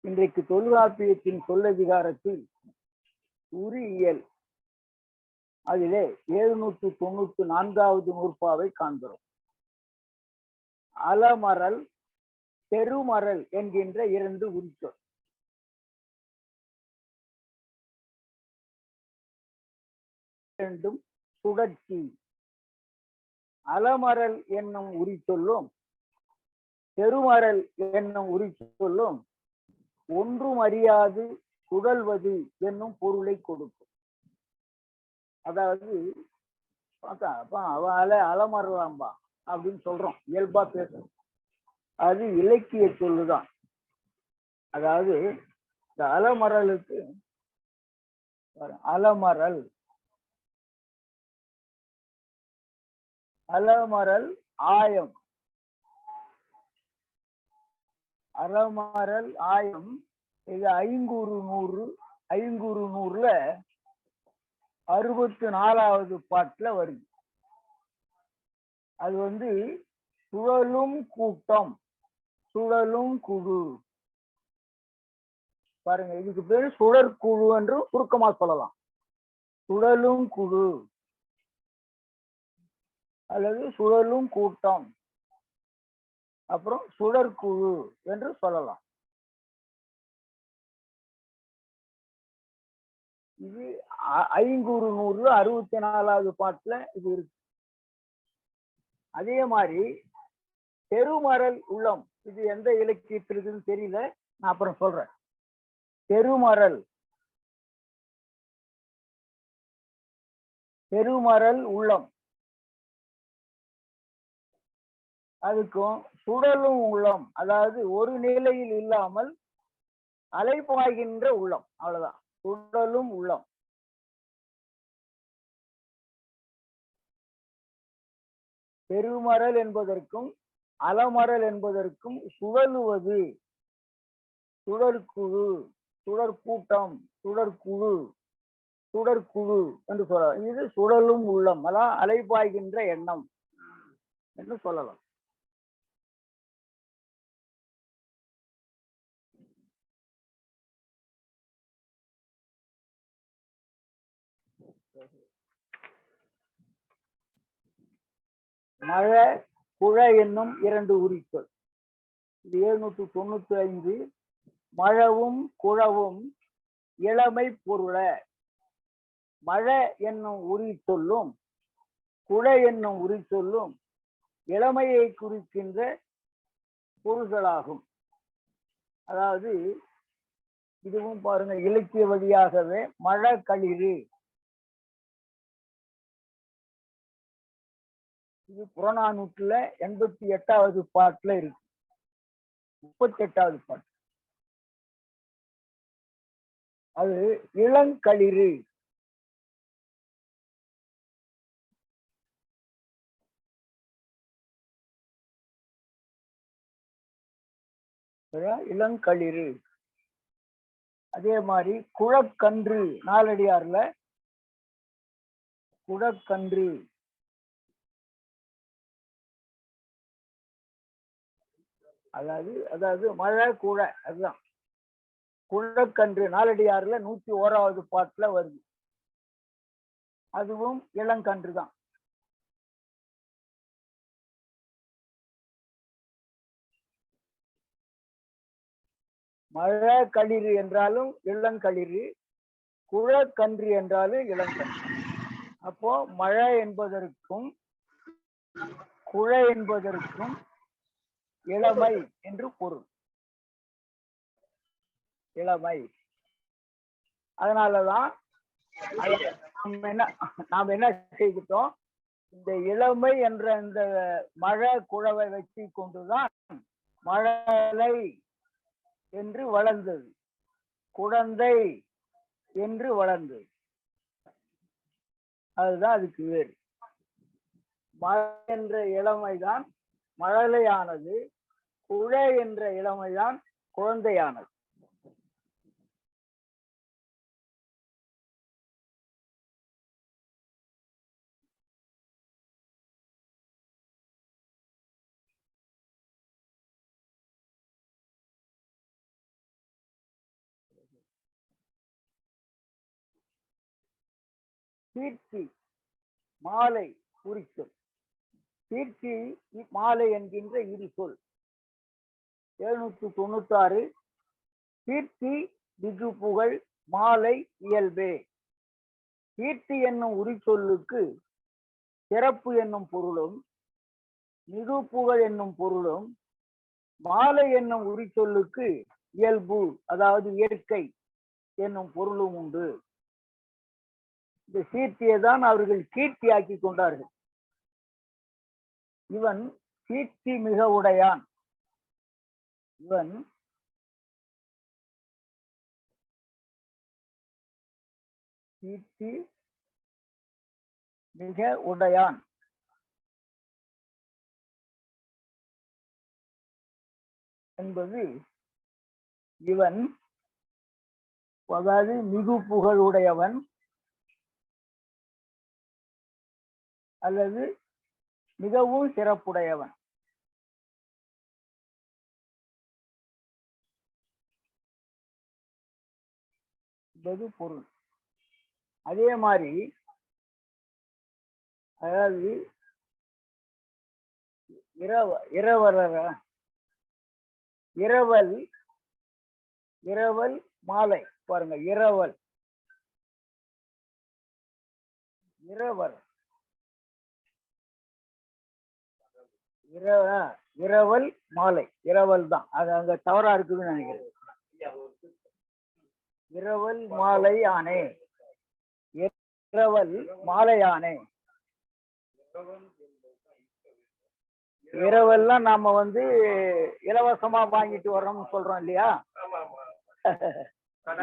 இன்றைக்கு தொல்காப்பியத்தின் சொல்லதிகாரத்தில் உரியியல் அதிலே 794வது நூற்பாவை காண்கிறோம். அலமரல் தெருமரல் என்கின்ற இரண்டு உரிச்சொல். இரண்டும் சுழற்சி. அலமரல் என்னும் உரிச்சொல்லும் தெருமரல் என்னும் உரிச்சொல்லும் ஒன்றும் அறியாது சுழல்வது என்னும் பொருளை கொடுக்கும். அதாவது அலமரலாம்பா அப்படின்னு சொல்றோம், இயல்பா பேசுறோம். அது இலக்கிய சொல்லுதான். அதாவது இந்த அலமரலுக்கு அலமரல் அலமரல் ஆயம். அலமரல் ஆயம் இது ஐங்குறு நூறுல 64வது பாட்டுல வருது. அது சுழலும் கூட்டம், சுழலும் குழு. பாருங்க, இதுக்கு பேரு சுழற்குழு என்று சுருக்கமா சொல்லலாம். சுழலும் குழு அல்லது சுழலும் கூட்டம், அப்புறம் சுழற்குழு என்று சொல்லலாம். இது ஐங்குறு நூறு 64வது பாட்டுல இது இருக்கு. அதே மாதிரி தெருமரல் உள்ளம், இது எந்த இலக்கியத்தில் இருக்குன்னு தெரியல, நான் அப்புறம் சொல்றேன். தெருமரல் உள்ளம், அதுக்கும் சுழலும் உள்ளம், அதாவது ஒரு நிலையில் இல்லாமல் அலைபாய்கின்ற உள்ளம், அவ்வளவுதான் சுழலும் உள்ளம். பெருமரல் என்பதற்கும் அலமரல் என்பதற்கும் சுழலுவது, சுழற்குழு, சுழற்கூட்டம், சுழற்குழு, சுழற்குழு என்று சொல்லலாம். இது சுழலும் உள்ளம், அதான் அலைபாய்கின்ற எண்ணம் என்று சொல்லலாம். மழ குழ என்னும் இரண்டு உரிச்சொல். இது 795. மழவும் குழவும் இளமை பொருள. மழ என்னும் உரி சொல்லும் குழ என்னும் உரி சொல்லும் இளமையை குறிக்கின்ற பொருள்களாகும். அதாவது இதுவும் பாருங்க, இலக்கிய வழியாகவே மழ களிறு, இது புறநானூற்றுல 88வது பாட்டுல இருக்கு. 38வது பாட்டு அது இளங்களிறு. இளங்களிறு. அதே மாதிரி குழக்கன்று, நாலடியார்ல குழக்கன்று, அதாவது மழை குழ, அதுதான் குழக்கன்று. நாலடியார்ல 101வது பாட்டுல வருது. அதுவும் இளங்கன்று தான். மழை களிறு என்றாலும் இளங்களிறு, குழக்கன்று என்றாலும் இளங்கன்று. அப்போ மழை என்பதற்கும் குழ என்பதற்கும் இளமை என்று பொருள். இளமை. அதனாலதான் நாம் என்ன செய்துட்டோம், இந்த இளமை என்ற இந்த மழை குழவை வச்சு கொண்டுதான் மழலை என்று வளர்ந்தது, குழந்தை என்று வளர்ந்தது. அதுதான் அதுக்கு வேறு. மழை என்ற இளமைதான் மழலையானது, குழ என்ற இளமைதான் குழந்தையானது. கீர்த்தி மாலை குறிச்சொல். கீர்த்தி மாலை என்கின்ற இரு சொல். 796. கீர்த்தி திகு புகழ் மாலை இயல்பே. கீர்த்தி என்னும் உரிச்சொல்லுக்கு சிறப்பு என்னும் பொருளும், மிகு புகழ் என்னும் பொருளும், மாலை என்னும் உரிச்சொல்லுக்கு இயல்பு அதாவது இயற்கை என்னும் பொருளும் உண்டு. இந்த கீர்த்தியை தான் அவர்கள் கீர்த்தியாக்கி கொண்டார்கள். இவன் கீர்த்தி மிக உடையான். இவன் கீர்த்தி மிக உடையான் என்பது இவன் அதாவது மிகு புகழ் உடையவன் அல்லது மிகவும் சிறப்புடையவன். என்பது பொருள். அதே மாதிரி அதாவது இரவல் இரவல் மாலை பாருங்க. இரவல் இரவல் இரவல் மாலை. இரவல் தான் அது அங்க தவறா இருக்குதுன்னு நினைக்கிறேன். இரவல் மாலை ஆனே. இரவல் மாலையானே. இரவெல்லாம் நாம இலவசமா வாங்கிட்டு வர்றோம்னு சொல்றோம் இல்லையா?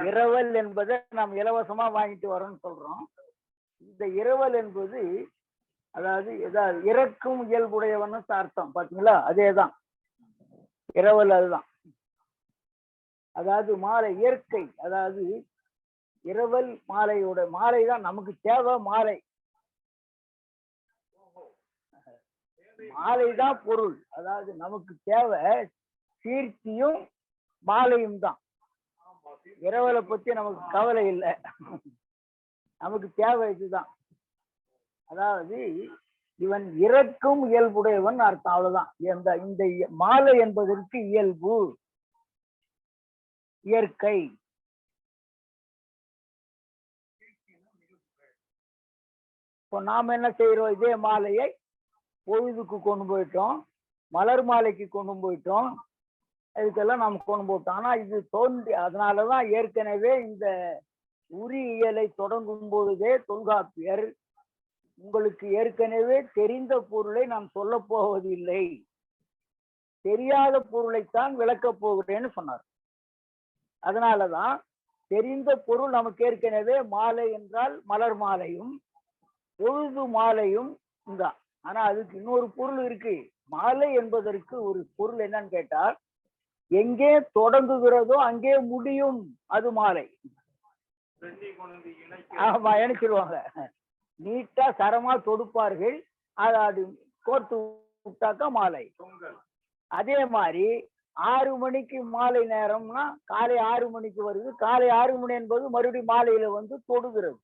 இரவல் என்பதை நாம் இலவசமா வாங்கிட்டு வரோம்னு சொல்றோம். இந்த இரவல் என்பது அதாவது இறக்கும் இயல்புடையவன்னு அர்த்தம். பாத்தீங்களா? அதேதான் இரவல். அதுதான் அதாவது மாலை இயற்கை. அதாவது இரவல் மாலையோட மாலை தான் நமக்கு தேவை. மாலை மாலைதான் பொருள். அதாவது நமக்கு தேவை கீர்த்தியும் மாலையும் தான். இரவலை பத்தி நமக்கு கவலை இல்லை. நமக்கு தேவை இதுதான். அதாவது இவன் இறக்கும் இயல்புடையவன் அர்த்தம். அவ்வளவுதான். இந்த மாலை என்பதற்கு இயல்பு இயற்கை. இப்போ நாம என்ன செய்யறோம்? இதே மாலையை பொழுதுக்கு கொண்டு போயிட்டோம், மலர் மாலைக்கு கொண்டு போயிட்டோம், இதுக்கெல்லாம் நாம் கொண்டு போட்டோம். ஆனா இது தோன்றி அதனாலதான் ஏற்கனவே இந்த உரியியலை தொடங்கும் பொழுதே தொல்காப்பியர் உங்களுக்கு ஏற்கனவே தெரிந்த பொருளை நான் சொல்ல போவதில்லை, தெரியாத பொருளைத்தான் விளக்கப் போகிறேன்னு சொன்னார். அதனாலதான் தெரிந்த பொருள் நமக்கு ஏற்கனவே மாலை என்றால் மலர் மாலையும் பொழுது மாலையும் தான். ஆனா அதுக்கு இன்னொரு பொருள் இருக்கு. மாலை என்பதற்கு ஒரு பொருள் என்னன்னு கேட்டால், எங்கே தொடங்குகிறதோ அங்கே முடியும், அது மாலை. ஆமா, இணைச்சிருவாங்க. நீட்டா சரமா தொடுப்பார்கள், அது கோர்த்து விட்டாக்கா மாலை. அதே மாதிரி 6 மணிக்கு மாலை நேரம்னா காலை 6 மணிக்கு வருது. காலை 6 மணி என்பது மறுபடியும் மாலையில தொடுகிறது.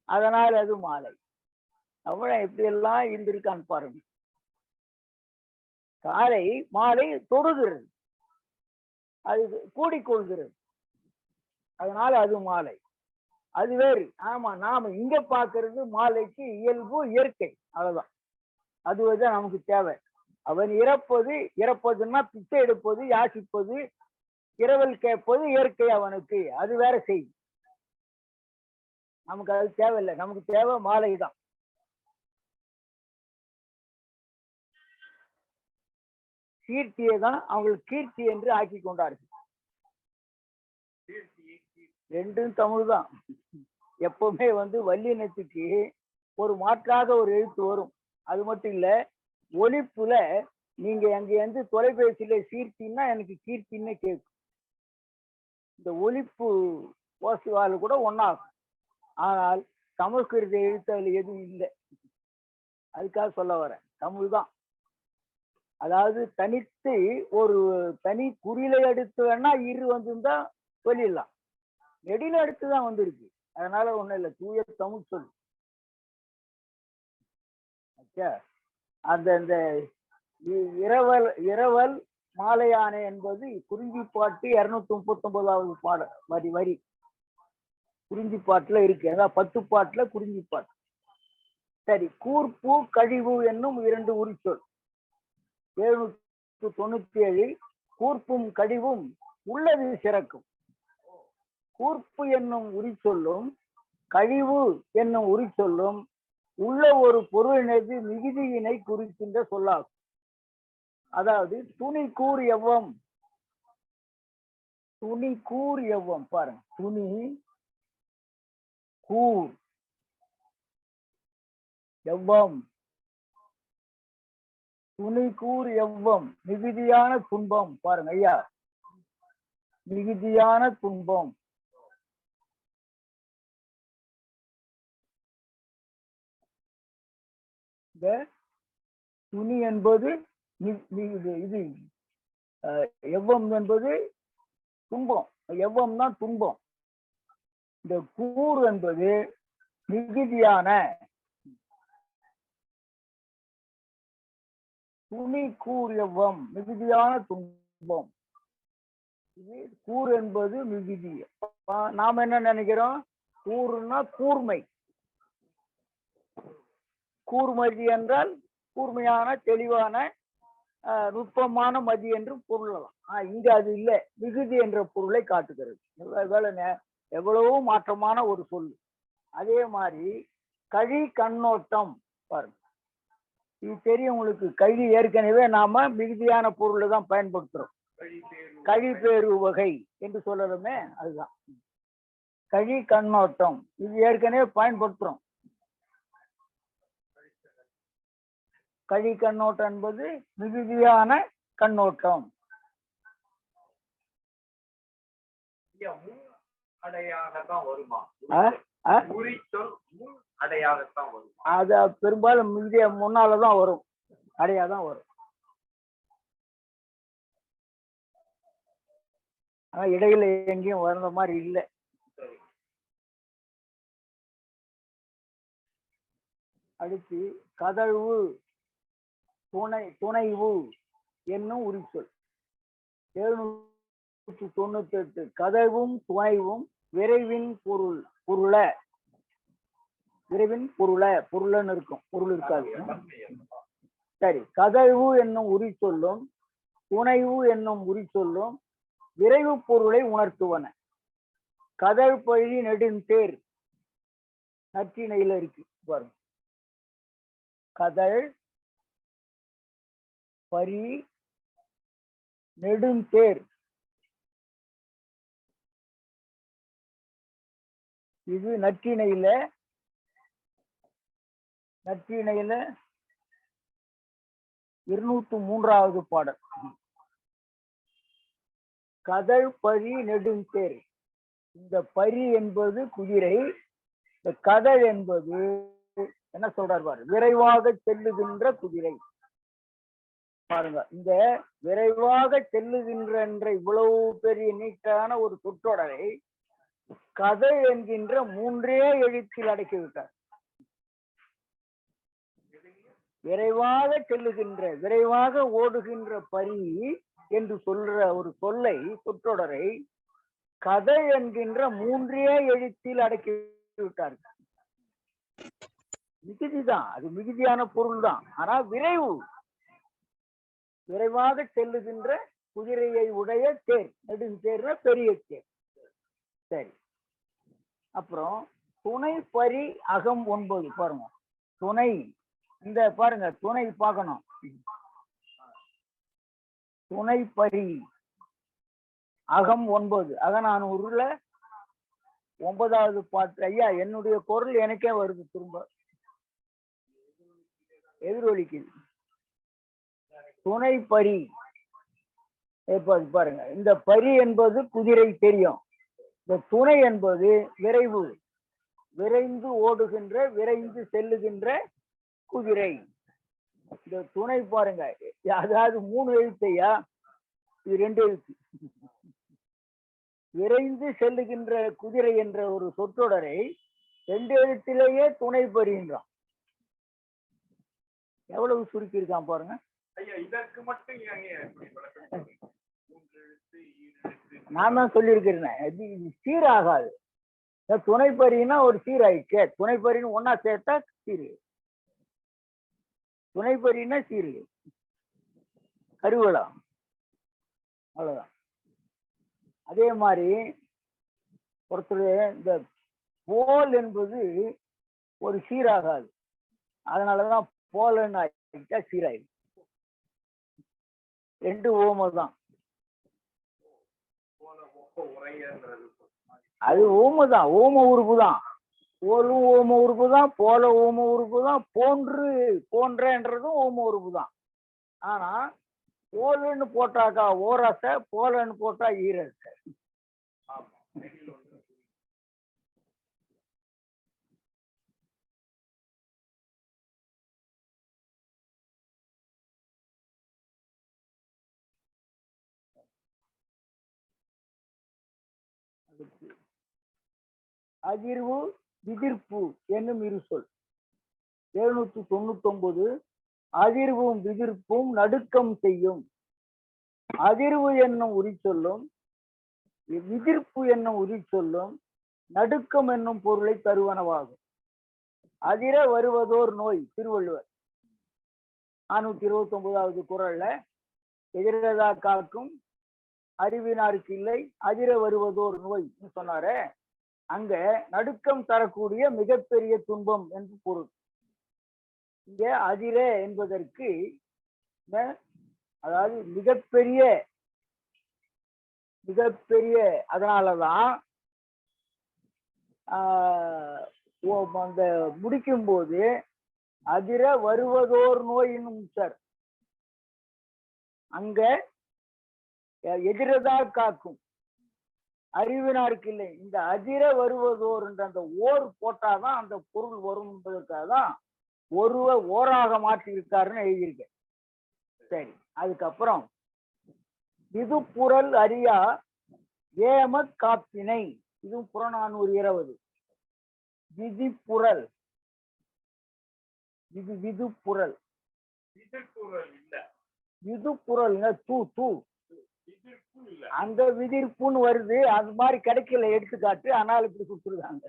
அதனால் அது மாலை. அவன் எப்படி எல்லாம் இருந்திருக்கான்னு பாருங்க. காலை மாலை தொடுகிறது, அது கூடிக்கொள்கிறது, அதனால அது மாலை. அது வேறு. ஆமா, நாம இங்க பாக்குறது மாலைக்கு இயல்பு இயற்கை. அவ்வளவுதான். அதுதான் நமக்கு தேவை. அவன் இறப்பதுன்னா பிச்சை எடுப்பது, யாசிப்பது, இரவல் கேட்பது இயற்கை அவனுக்கு. அது வேற செய்தி. நமக்கு அது தேவையில்லை. நமக்கு தேவை மாலை தான். கீர்த்தியை தான் அவங்களுக்கு கீர்த்தி என்று ஆக்கி கொண்டார்கள். ரெண்டும் தமிழ் தான். எப்பவுமே வல்லினத்துக்கு ஒரு மாற்றாக ஒரு எழுத்து வரும். அது மட்டும் இல்ல, ஒலிப்புல நீங்க அங்க தொலைபேசியில கீர்த்தின்னா எனக்கு கீர்த்தின்னு கேட்கும். இந்த ஒலிப்பு ஓசுவால் கூட ஒன்னாகும். ஆனால் சமஸ்கிருத எழுத்து அதுல எதுவும் இல்லை. அதுக்காக சொல்ல வரேன், தமிழ் தான். அதாவது தனித்து ஒரு தனி குறிலை அடுத்து வேணா இரு வந்திருந்தா சொல்லிடலாம். நெடில அடுத்து தான் வந்திருக்கு. அதனால ஒண்ணும் இல்லை, தூய தமிழ் சொல். அந்த இந்த இரவல் இரவல் மாலையானை என்பது குறிஞ்சிப்பாட்டு 239வது பாட வரி குறிஞ்சிப்பாட்டுல இருக்கு. அதான் 10 பாட்டுல குறிஞ்சிப்பாட்டு. சரி, கூர்ப்பு கழிவு என்னும் 2 உரிச்சொல். 797 கூர்ப்பும் கழிவும் உள்ளது சிறக்கும். கூர்ப்பு என்னும் உரிச்சொல்லும் கழிவு என்னும் உரிச்சொல்லும் உள்ள ஒரு பொருளினது மிகுதியினை குறிக்கின்ற சொல்லாகும். அதாவது துணி கூர் எவ்வம், துணி கூர் எவ்வம் பாருங்க, துணி கூர் எவ்வம், துணி கூர் எவ்வம் மிகுதியான துன்பம். பாருங்க ஐயா, மிகுதியான துன்பம். இந்த துணி என்பது இது எவ்வம் என்பது துன்பம், எவ்வம் தான் துன்பம். இந்த கூர் என்பது மிகுதியான, துணி கூர் எவ்வம் மிகுதியான துன்பம். இது கூர் என்பது மிகுதி. நாம என்ன நினைக்கிறோம், கூர்னா கூர்மை, கூர்மதி என்றால் கூர்மையான தெளிவான நுட்பமான மதி என்று பொருளலாம். இங்க அது இல்லை, மிகுதி என்ற பொருளை காட்டுகிறது. எவ்வளவோ மாற்றமான ஒரு சொல். அதே மாதிரி கழி கண்ணோட்டம் பாருங்க, இது தெரியும் உங்களுக்கு. கழி ஏற்கனவே நாம மிகுதியான பொருளை தான் பயன்படுத்துறோம். கழிப்பேறு வகை என்று சொல்லணுமே, அதுதான் கழி கண்ணோட்டம். இது ஏற்கனவே பயன்படுத்துறோம். கழி கண்ணோட்டம் என்பது மிகுதியான கண்ணோட்டம். அது பெரும்பாலும் மிகுதிய முன்னாலதான் வரும், அடையாதான் வரும். ஆனா இடையில எங்கேயும் வர்ற மாதிரி இல்லை. அடுத்து கதவு துணைவு என்னும் உரிச்சொல். 798 கதவும் துணைவும் விரைவின் பொருள, விரைவின் பொருளன்னு இருக்கும், பொருள் இருக்காது. சரி, கதவு என்னும் உரிச்சொல்லும் துணைவு என்னும் உரிச்சொல்லும் விரைவு பொருளை உணர்த்துவன. கதழ் பழி நெடுந்தேர் நற்றிணையில இருக்கு பாருங்க. கதழ் பரி நெடுந்தேர், இது நற்றிணையில 203வது பாடல். கதழ் பரி நெடுந்தேர், இந்த பரி என்பது குதிரை, இந்த கதழ் என்பது என்ன சொல்றார் பாரு, விரைவாக செல்லுகின்ற குதிரை. பாருங்க, இந்த விரைவாக செல்லுகின்ற என்ற இவ்வளவு பெரிய நீட்டான ஒரு சொற்றொடரை கதழ் என்கின்ற 3 எழுத்தில் அடக்கிவிட்டார். விரைவாக செல்லுகின்ற, விரைவாக ஓடுகின்ற பரி என்று சொல்ற ஒரு சொல்லை, சொற்றொடரை கதழ் என்கின்ற 3 எழுத்தில் அடக்கி விட்டார்கள். மிகுதிதான், அது மிகுதியான பொருள் தான். ஆனா விரைவு, விரைவாக செல்லுகின்ற குதிரையை உடைய தேர், நெடுந்தேர்னா பெரிய தேர். சரி, அப்புறம் துணை பரி அகம் 9 பாருங்க. துணை, இந்த பாருங்க துணை பார்க்கணும். துணை பரி அகம் 9, அகநானூறுல 9வது பாட்டு. ஐயா, என்னுடைய குரல் எனக்கே வருது, திரும்ப எதிரொலிக்குது. துணை பரி பாருங்க, இந்த பரி என்பது குதிரை தெரியும். இந்த துணை என்பது விரைவு, விரைந்து ஓடுகின்ற, விரைந்து செல்லுகின்ற குதிரை. இந்த துணை பாருங்க, அதாவது 3 எழுத்தையா, இது 2 எழுத்து. விரைந்து செல்லுகின்ற குதிரை என்ற ஒரு சொற்றொடரை 2 எழுத்திலேயே துணை பெறுகின்றான். எவ்வளவு சுருக்கி இருக்கான் பாருங்க. இதற்கு மட்டும் நான் தான் சொல்லியிருக்கிறேன், சீராகாது. துணைப்பறினா ஒரு சீராயிடுச்சு. துணைப்பறின்னு ஒன்னா சேர்த்தா சீரு, துணைப்பறினா சீரு, கருவளம், அவ்வளவுதான். அதே மாதிரி ஒருத்தர் இந்த போல் என்பது ஒரு சீராகாது, அதனாலதான் போலன்னு ஆகிட்டா சீராயிடும். 2 ஓமை தான். அது ஓமை தான், ஓம உறுப்பு தான். போலும் ஓம உறுப்பு தான், போல ஓம உறுப்பு தான், போன்று போன்றன்றதும் ஓம உறுப்பு தான். ஆனா போலுன்னு போட்டாக்கா ஓரசை, போலன்னு போட்டா ஈரசை. அதிர்வு விதிர்ப்பு என்னும் இரு சொல். 799. அதிர்வும் விதிர்ப்பும் நடுக்கம் செய்யும். அதிர்வு என்னும் உரி சொல்லும், விதிர்ப்பு என்னும் உரி சொல்லும் நடுக்கம் என்னும் பொருளை தருவனவாகும். அதிர வருவதோர் நோய். திருவள்ளுவர் 429வது குறள்ல எதிரதா காக்கும் அறிவினாருக்கு இல்லை, அதிர வருவதோர் நோய் சொன்னாரு. அங்க நடுக்கம் தரக்கூடிய மிகப்பெரிய துன்பம் என்று பொருள். இங்க அதிர என்பதற்கு அதாவது மிகப்பெரிய அதனாலதான் அந்த முடிக்கும் போது அதிர வருவதோர் நோய் என்னும் சார். அங்க எதிரதா காக்கும் அறிவினாருக்கு இல்லை, இந்த அதிர வருவதோர் என்ற அந்த ஓர் போட்டாதான் அந்த பொருள் வரும் என்பதற்காக தான் ஓராக மாற்றி இருக்காருன்னு எழுதியிருக்கேன். சரி, அதுக்கப்புறம் விதுப்புறல் அறியா ஏம காப்பினை, இதுவும் புறநானூறு. விதிப்புறல், இது விதுப்புறல். விதுப்புறல் தூ தூ அந்த விதிர்ப்புன்னு வருது. அது மாதிரி கிடைக்கல எடுத்துக்காட்டு, ஆனால் இப்படி கொடுத்துருக்காங்க.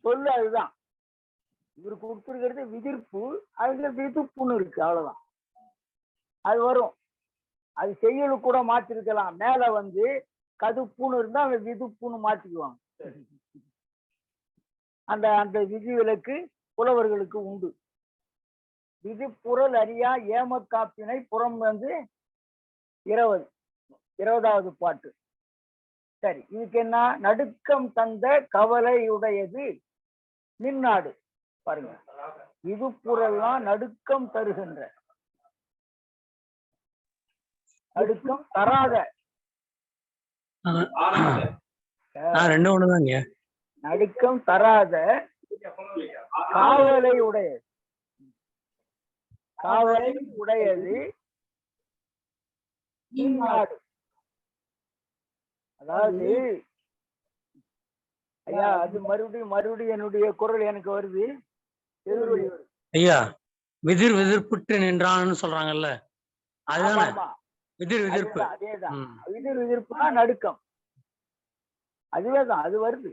சொல்லு அதுதான். இவரு கொடுத்துருக்கிறது விதிர்ப்பு, அதுல விதுப்புன்னு இருக்கு, அவ்வளவுதான். அது வரும். அது செய்யலு கூட மாத்திருக்கலாம். மேல கதுப்புன்னு இருந்தா அந்த விதுப்புன்னு மாத்திக்குவாங்க. அந்த விதி விலக்கு புலவர்களுக்கு உண்டு. விதிப்புறல் அறியா ஏம காப்பினை புறம் 20வது பாட்டு. சரி, இதுக்கு என்ன? நடுக்கம் தந்த கவலையுடையது நின்னாடு. பாருங்க, விதுப்புறல்லாம் நடுக்கம் தருகின்ற, நடுக்கம் தராத, நடுக்கம் தராத காவலை உடையது, காவலை உடையது நின்னாடு. அதாவது ஐயா, அது மறுபடியும் என்னுடைய குரல் எனக்கு வருது. ஐயா, விதிர்ப்புற்று நின்றான்னு சொல்றாங்கல்ல, அதுதான் விதிர்ப்பு. அதேதான், விதிர்ப்புனா நடுக்கம். அதுவேதான், அது வருது.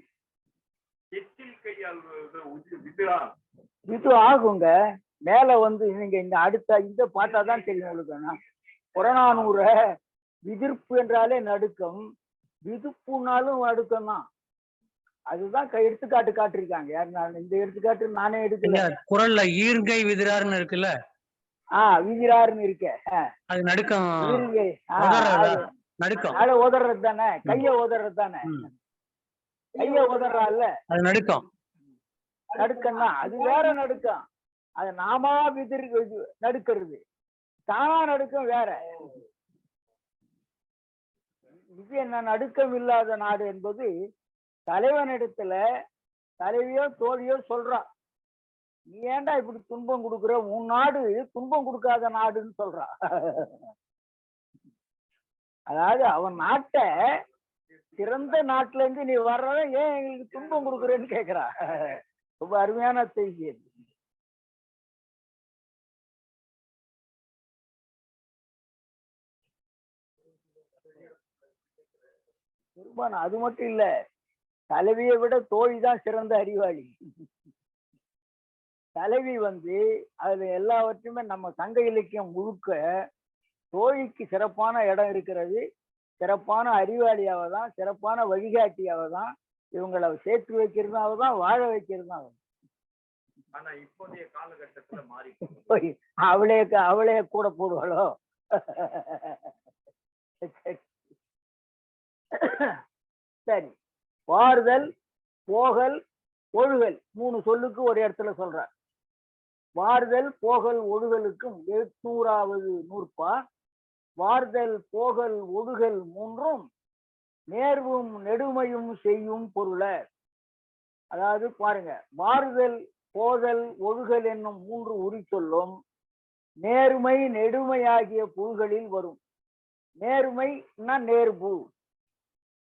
இது ஆகுங்க. மேல நீங்க இந்த அடுத்த இந்த பார்த்தாதான் தெரியும் உங்களுக்கு. புறநானூற விதிர்ப்பு என்றாலே நடுக்கம், விதுப்புனாலும் நடுக்கம் தான். அதுதான் எடுத்துக்காட்டு காட்டிருக்காங்க. யாரு? இந்த எடுத்துக்காட்டு நானே எடுக்கல. குறள்ல ஈர்கை விதிராருன்னு இருக்குல்ல, விதிராருன்னு இருக்க, அது நடுக்கம். நடுக்கம் உதறது தானே, கைய உதறது தானே, கைய உதறால, அது நடுக்கம். நடுக்கம் தான், அது வேற நடுக்கம். அது நாமா நடுக்கிறது, தானா நடுக்கம் வேற. இது என்ன? நடுக்கம் இல்லாத நாடு என்பது தலைவனிடத்துல தலைவியோ தோழியோ சொல்றா, நீ ஏன்டா இப்படி துன்பம் கொடுக்குற, உன் நாடு துன்பம் கொடுக்காத நாடுன்னு சொல்றா. அதாவது அவன் நாட்டை சிறந்த நாட்டுல இருந்து நீ வர்றத ஏன் எங்களுக்கு துன்பம் கொடுக்குறேன்னு கேக்குறா. ரொம்ப அருமையான செய்தி அது. பெரும்பாலும் அது மட்டும் இல்ல, தலைவியை விட தோழி தான் சிறந்த அறிவாளி. தலைவி அதுல எல்லாவற்றையுமே நம்ம சங்க இலக்கியம் முழுக்க தோழிக்கு சிறப்பான இடம் இருக்கிறது. சிறப்பான அறிவாளியாவ தான், சிறப்பான வழிகாட்டியாவ தான், இவங்களை சேர்த்து வைக்கிறதாவ தான், வாழ வைக்கிறதாவ. ஆனா இப்போதைய காலகட்டத்துல மாறி அவளே அவளே கூட போடுவாளோ? சரி, வாறுதல், போகல், ஒழுகல் 3 சொல்லுக்கு ஒரு இடத்துல சொல்ற. வாறுதல், போகல், ஒழுகலுக்கும் 800வது நூற்பா. வார்தல், போகல், ஒழுகல் 3ம் நேர்வும் நெடுமையும் செய்யும் பொருள. அதாவது பாருங்க, வாறுதல், போதல், ஒழுகல் என்னும் 3 உரி சொல்லும் நேர்மை நெடுமை ஆகிய பொருள்களில் வரும். நேர்மைன்னா நேர்பு,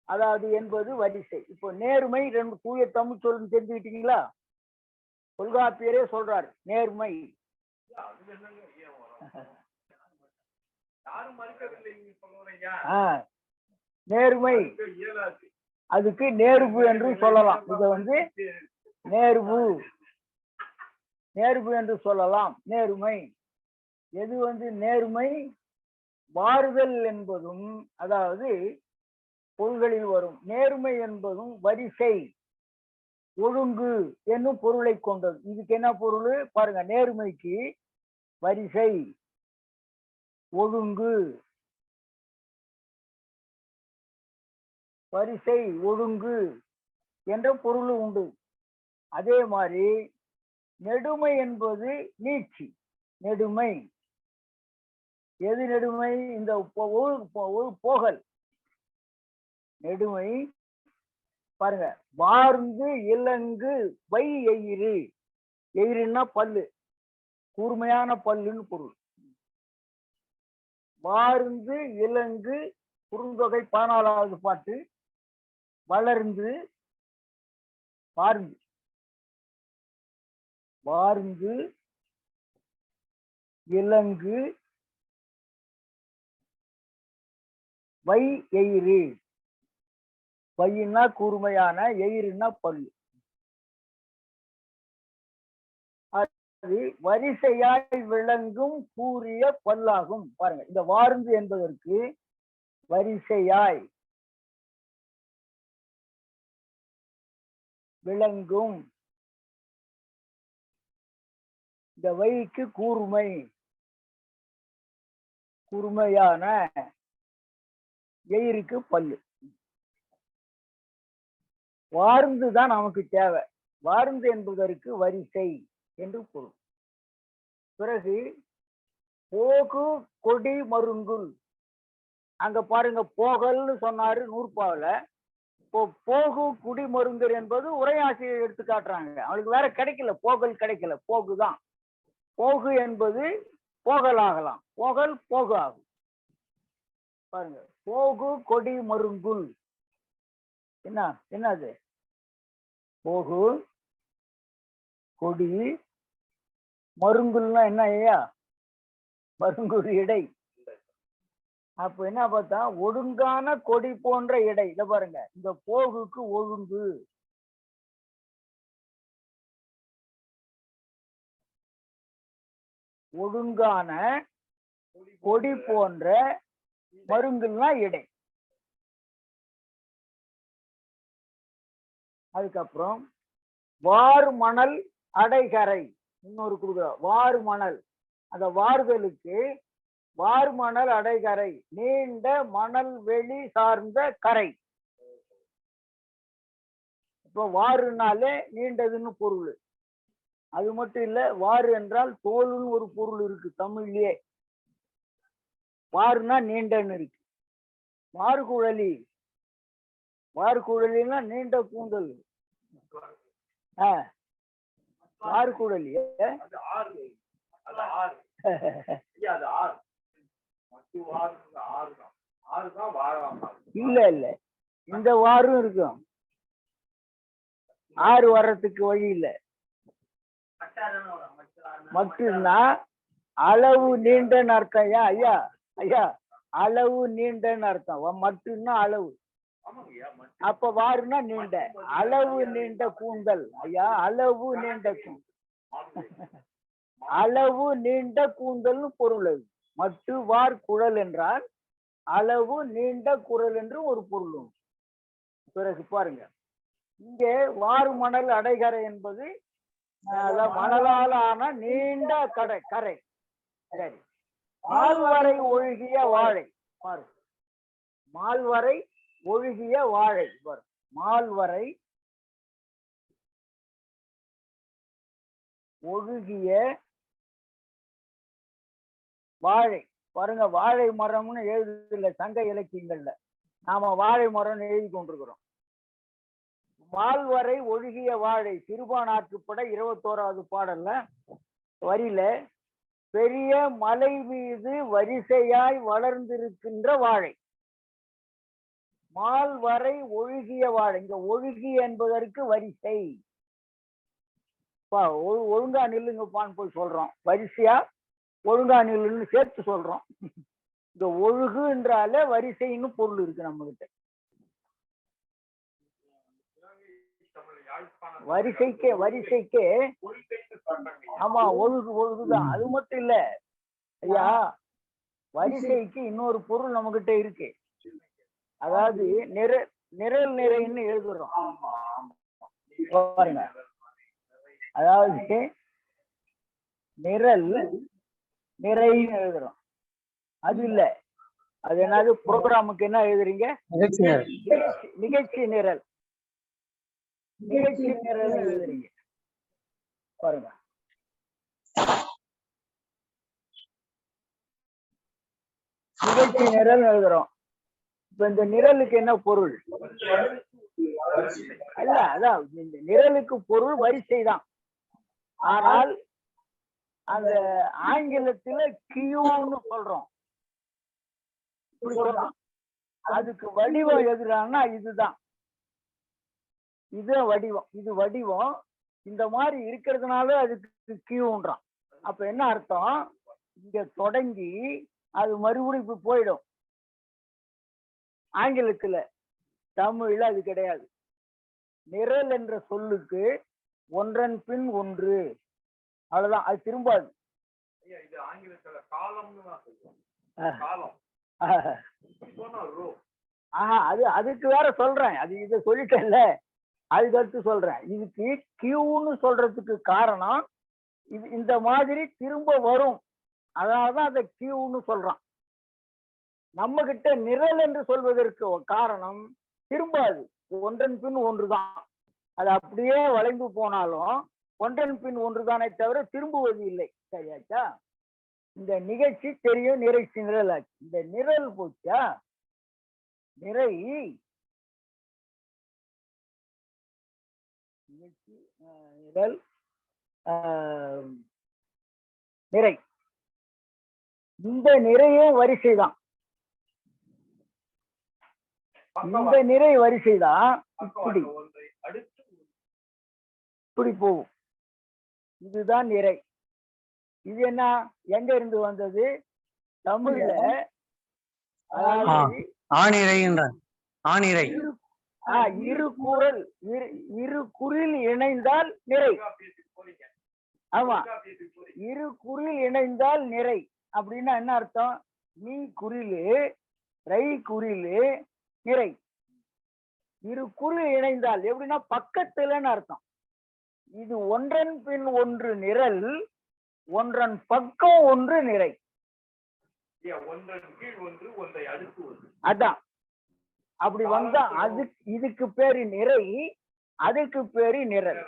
அதாவது என்பது வரிசை. இப்போ நேர்மை 2 தூய தமிழ் சொல்லு தெரிஞ்சுக்கிட்டீங்களா? தொல்காப்பியரே சொல்றாரு நேர்மை. நேர்மை அதுக்கு நேர்பு என்று சொல்லலாம். இத நேர்பு நேர்பு என்று சொல்லலாம். நேர்மை எது நேர்மை? வாறுதல் என்பதும் அதாவது பொருள்களில் வரும். நேர்மை என்பதும் வரிசை, ஒழுங்கு என்னும் பொருளை கொண்டது. இதுக்கு என்ன பொருள் பாருங்க. நேர்மைக்கு வரிசை, ஒழுங்கு, வரிசை ஒழுங்கு என்ற பொருள் உண்டு. அதே மாதிரி நெடுமை என்பது நீட்சி. நெடுமை எது நெடுமை? இந்த போகல் நெடுமை. பாருங்க, வார்ந்து இலங்கு வை எயிறு. எயிறுன்னா பல்லு, கூர்மையான பல்லுன்னு பொருள். வார்ந்து இலங்கு குறுந்தொகை 14வது பாட்டு. வளர்ந்து, வார்ந்து, வார்ந்து இலங்கு வை எயிறு. வையின்னா கூர்மையான, எயிறுன்னா பல்லு. அது வரிசையாய் விளங்கும் கூறிய பல்லாகும். பாருங்க, இந்த வார்ந்து என்பதற்கு வரிசையாய் விளங்கும், இந்த வைக்கு கூர்மை, கூர்மையான, எயிருக்கு பல்லு. வார்ந்து தான் நமக்கு தேவை. வார்ந்து என்பதற்கு வரிசை என்று பொருள். பிறகு போகு கொடி மருங்குல். அங்க பாருங்க, போகல்னு சொன்னாரு நூற்பாவில. இப்போ போகு குடி மருங்கர் என்பது உரையாசிரியர் எடுத்து காட்டுறாங்க. அவளுக்கு வேற கிடைக்கல, போகல் கிடைக்கல, போகுதான். போகு என்பது போகல் ஆகலாம், போகல் போகு ஆகும். பாருங்க, போகு கொடி மருங்குல் என்னது? போகு கொடி மருங்குல்னா என்ன ஐயா? மருங்குல் இடை. அப்ப என்ன பார்த்தா, ஒழுங்கான கொடி போன்ற இடை. இத பாருங்க, இந்த போகுக்கு ஒழுங்கு, ஒழுங்கான கொடி போன்ற, மருங்குல்னா இடை. அதுக்கப்புறம் வார் மணல் அடைகரை இன்னொரு கொடுக்குற. வார் மணல், அந்த வார்தலுக்கு வார் மணல் அடைகரை, நீண்ட மணல் வெளி சார்ந்த கரை. இப்போ வாருனாலே நீண்டதுன்னு பொருள். அது மட்டும் இல்ல, வாரு என்றால் தோல்னு ஒரு பொருள் இருக்கு தமிழ்லயே. வாருனா நீண்டன்னு இருக்கு. வார்குழலி, வார்குழலினா நீண்ட கூந்தல். வார்குழலி இல்ல இல்ல, இந்த வாரும் இருக்கும். ஆறு வர்றதுக்கு வழி இல்லை. மட்டும்னா அளவு நீண்டன்னு அர்த்தம். ஐயா ஐயா ஐயா அளவு நீண்டன்னு அர்த்தம். மட்டும்னா அளவு. அப்ப வாருன்னா நீண்ட. அளவு நீண்ட கூந்தல். ஐயா அளவு நீண்ட அளவு நீண்ட கூந்தல்னு பொருள். அது மட்டு வார் குழல் என்றால் அளவு நீண்ட குரல் என்று ஒரு பொருள். பிறகு பாருங்க, இங்கே வாறு மணல் அடைகரை என்பது மணலால் ஆன நீண்ட கரை. சரி. மால்வரை ஒழுகிய வாழை. பாரு, மால்வரை ஒழுகிய வாழை. பாரு, மால்வரை ஒழுகிய வாழை. பாருங்க, வாழை மரம்னு எழுதுல சங்க இலக்கியங்கள்ல. நாம வாழை மரம்னு எழுதி கொண்டிருக்கிறோம். மால்வரை ஒழுகிய வாழை திருப்பானாற்றுப்பட 21வது பாடல்ல வரியில பெரிய மலை மீது வரிசையாய் வளர்ந்திருக்கின்ற வாழை. மால்வரை ஒழுகிய வாழை. இங்க ஒழுகி என்பதற்கு வரிசை. ஒழுங்கா நில்லுங்கப்பான்னு போய் சொல்றோம். வரிசையா ஒழுங்கா நில்லுன்னு சேர்த்து சொல்றோம். இந்த ஒழுகுன்றாலே வரிசைன்னு பொருள் இருக்கு நம்ம கிட்ட. வரிசைக்கே ஆமா, ஒழுகுதான். அது மட்டும் இல்ல ஐயா, வரிசைக்கு இன்னொரு பொருள் நம்ம கிட்ட இருக்கு. அதாவது நிரல் நிறைன்னு எழுதுறோம் பாருங்க. அதாவது நிரல் நிறைன்னு எழுதுறோம். அது இல்ல, அது என்னது? ப்ரோக்ராமுக்கு என்ன எழுதுறீங்க? நிகழ்ச்சி நிரல். நிகழ்ச்சி நிரல் எழுதுறீங்க பாருங்க. நிகழ்ச்சி நிரல் எழுதுறோம். இப்ப இந்த நிரலுக்கு என்ன பொருள்? அல்ல, அதான் இந்த நிரலுக்கு பொருள் வரிசை தான். ஆனால் அந்த ஆங்கிலத்துல கியூன்னு சொல்றோம். அதுக்கு வடிவம் எதுறான்னா இதுதான். இது வடிவம். இது வடிவம் இந்த மாதிரி இருக்கிறதுனால அதுக்கு கியூன்றான். அப்ப என்ன அர்த்தம்? இங்க தொடங்கி அது மறுபடியும் இப்ப போயிடும். ஆங்கிலத்துல. தமிழ்ல அது கிடையாது. நிரல் என்ற சொல்லுக்கு ஒன்றன் பின் ஒன்று, அவ்வளவுதான். அது திரும்பாது. அது அதுக்கு வேற சொல்றேன். அது இதை சொல்லிட்டேன்ல, அதுக்கு அடுத்து சொல்றேன். இதுக்கு கியூன்னு சொல்றதுக்கு காரணம் இது இந்த மாதிரி திரும்ப வரும். அதனாலதான் அதை கியூன்னு சொல்றான். நம்ம கிட்ட நிரல் என்று சொல்வதற்கு காரணம் திரும்பாது. ஒன்றன் பின் ஒன்றுதான். அது அப்படியே வளைந்து போனாலும் ஒன்றன் பின் ஒன்றுதானே தவிர திரும்புவது இல்லை. சரியாச்சா? இந்த நிகழ்ச்சி தெரியும், நிகழ்ச்சி நிரல் ஆச்சு. இந்த நிரல் போச்சா, நிறை நிகழ்ச்சி நிரல் நிறை. இந்த நிறையும் வரிசை தான். இந்த நிறை வரிசை தான். இப்படி போகும். இதுதான் நிறை. இது என்ன, எங்க இருந்து வந்தது? தமிழ்ல இரு குறில் இணைந்தால் நிறை. ஆமா, இரு குறில் இணைந்தால் நிறை. அப்படின்னா என்ன அர்த்தம்? நீ குறிலு ரை குறிலு நிறை. இரு குறில் இணைந்தால் எப்படின்னா பக்கத்துலன்னு அர்த்தம். இது ஒன்றன் பின் ஒன்று நிரல், ஒன்றன் பக்கம் ஒன்று நிறை. அதான் அப்படி வந்தா அது இதுக்கு பேரு நிறை, அதுக்கு பேரு நிரல்.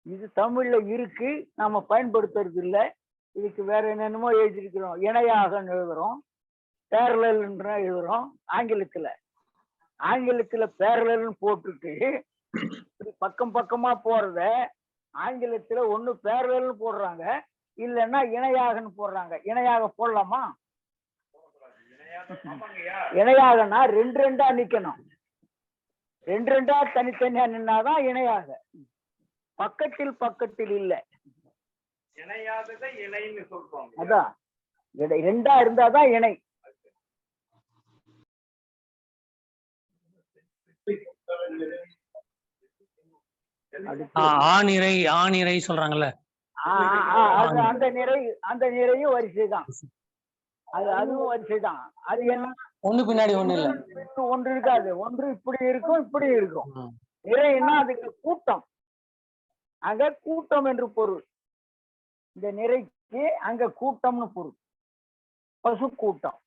இது தமிழ்ல இருக்கு, நாம பயன்படுத்துறது இல்ல. இதுக்கு வேற என்னென்னமோ எழுதிருக்கிறோம். இணையாக எழுதுறோம், பேரலல் எழுதுறோம். ஆங்கிலத்துல பேரலல் போட்டுட்டு பக்கம் பக்கமா போறத ஆங்கிலத்துல ஒண்ணு பேரலல் போடுறாங்க, இல்லைன்னா இணையாகன்னு போடுறாங்க. இணையாக போடலாமா? ஆமாங்கய்யா. இணையாகனா ரெண்டு ரெண்டா நிக்கணும். ரெண்டு ரெண்டா தனித்தனியா நின்னாதான் இணையாக. பக்கத்தில் பக்கத்தில் இல்ல. இணையாததை இணைன்னு சொல்றோம். அதான் ரெண்டா இருந்தாதான் இணை. ஆணிரை சொல்றாங்கல்ல, அந்த நிறையும் வரிசைதான். அதுவும் வரிசைதான். அது என்ன, ஒண்ணு பின்னாடி ஒண்ணு இல்ல, ஒன்று இருக்காது. ஒன்று இப்படி இருக்கும், இப்படி இருக்கும். நிறைன்னா அதுக்கு கூட்டம். அங்க கூட்டம் என்று பொருள். இந்த நிறைக்கு அங்க கூட்டம்னு பொருள். பசு கூட்டம்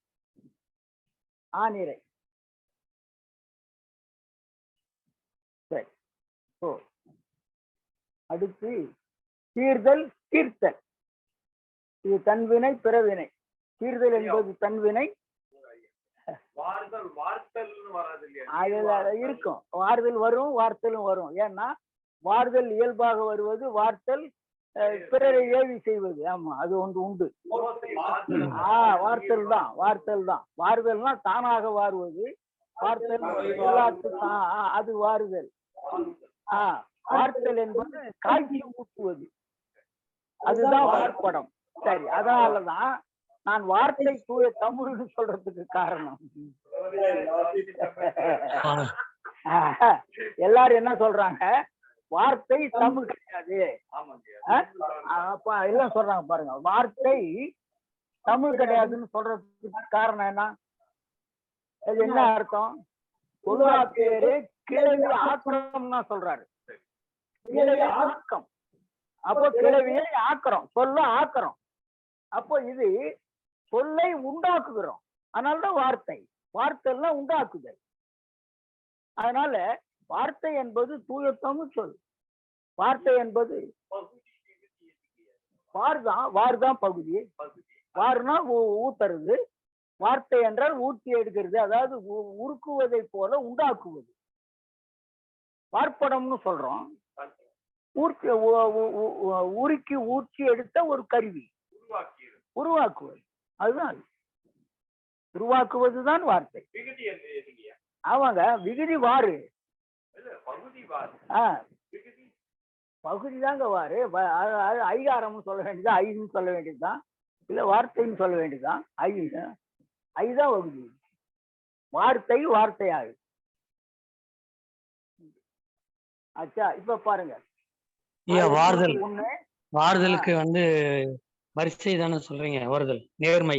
ஆநிறை. சரி. அடுத்து தீர்தல் தீர்த்தல். இது தன்வினை பிறவினை. தீர்தல் என்பது தன்வினை. அதுல இருக்கும். வார்தல் வரும், வார்த்தலும் வரும். ஏன்னா வார்தல் இயல்பாக வருவது, வார்த்தல் பிறரை ஏவி செய்வது. ஆமா, அது ஒன்று உண்டு. வார்த்தல் தான், வார்த்தல் தான். வார்தல்னா தானாக வாருவது. வார்த்தல் அது வாருதல். வார்த்தல் என்பது காட்சி ஊட்டுவது. அதுதான் வார்ப்படம். சரி, அதனாலதான் நான் வார்த்தை தூய தமிழ்னு சொல்றதுக்கு காரணம். எல்லாரும் என்ன சொல்றாங்க, வார்த்தை தமிழ் கிடையாது எல்லாம் சொல்றாங்க. பாருங்க, வார்த்தை தமிழ் கிடையாதுன்னு சொல்றதுக்கு காரணம் என்ன? அது என்ன அர்த்தம்? தொல்காப்பியரு கிளவி ஆக்கிரம்னா சொல்றாரு. கிளவி ஆக்கம். அப்போ கிளவியை ஆக்கிறோம், சொல்ல ஆக்கிறோம். அப்போ இது சொல்லை உண்டாக்குகிறோம். அதனாலதான் வார்த்தை. வார்த்தைன்னா உண்டாக்குதல். அதனால வார்த்தை என்பது தூய தமிழ் சொல். வார்த்தை என்பது வார்தான் பகுதி. வார்னா ஊத்துறது. வார்த்தை என்றால் ஊற்றி எடுக்கிறது, அதாவது உருக்குவதை போல உண்டாக்குவது. வார்ப்படம்னு சொல்றோம். உருக்கி ஊற்றி எடுத்த ஒரு கருவி. உருவாக்குவது. அதுதான் உருவாக்குவதுதான் வார்த்தை. ஆமாங்க, விகுதி வாரு. பகுதி தாங்க வாரு. ஐகாரம்னு சொல்ல வேண்டியதான், ஐன்னு சொல்ல வேண்டியதுதான், இல்ல வார்த்தைன்னு சொல்ல வேண்டியதுதான். ஐதான் பகுதி. வார்த்தை வார்த்தையாகு. ஆச்சா, இப்ப பாருங்க. வார்தலுக்கு வரிசை தானே சொல்றீங்க? வருதல் நேர்மை,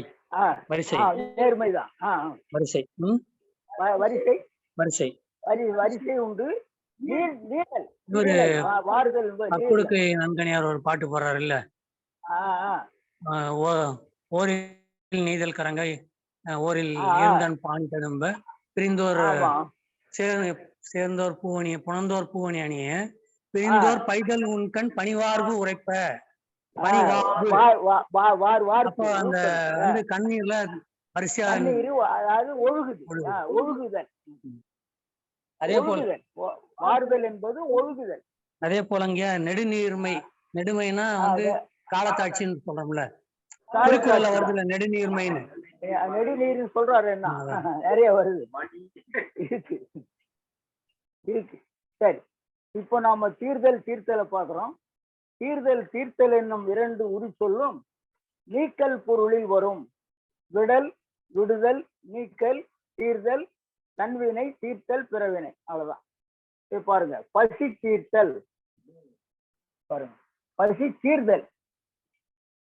வரிசை. நேர்மைதான். வரிசை வரிசை வரிசை வரிசை உண்டு. கக்குடுக்கை நன்கனியார் ஒரு பாட்டு போடுறாரு இல்ல, ஓரில் நீதல் கரங்கை ஓரில் இருந்தான் பாணி ததும்ப பிரிந்தோர் சேர்ந்தோர் பூவணிய புணர்ந்தோர் பூவணி அணிய பிரிந்தோர் பைதல் உன்கண் பணிவார்பு உரைப்ப. அந்த கண்ணீர்ல வரிசையா ஒழுகுதல். அதே போல வாருதல் என்பது ஒழுகுதல். அதே போல இங்க நெடுநீர்மை. நெடுமைனா காலத்தாட்சின்னு சொல்றோம்ல, திருக்குறள்ல வருதுல நெடுநீர்மைன்னு. நெடுநீர் சொல்றாரு. என்ன நிறைய வருது இருக்கு. சரி, இப்போ நாம தீர்தல் தீர்த்தலை பாக்குறோம். தீர்தல் தீர்த்தல் என்னும் இரண்டு உரி சொல்லும் நீக்கல் பொருளில் வரும். விடல், விடுதல், நீக்கல், தீர்தல், தன்வினை, தீர்த்தல், பிறவினை. அவ்வளவுதான். பாருங்க, பசி தீர்த்தல். பாருங்க, பசி தீர்தல்.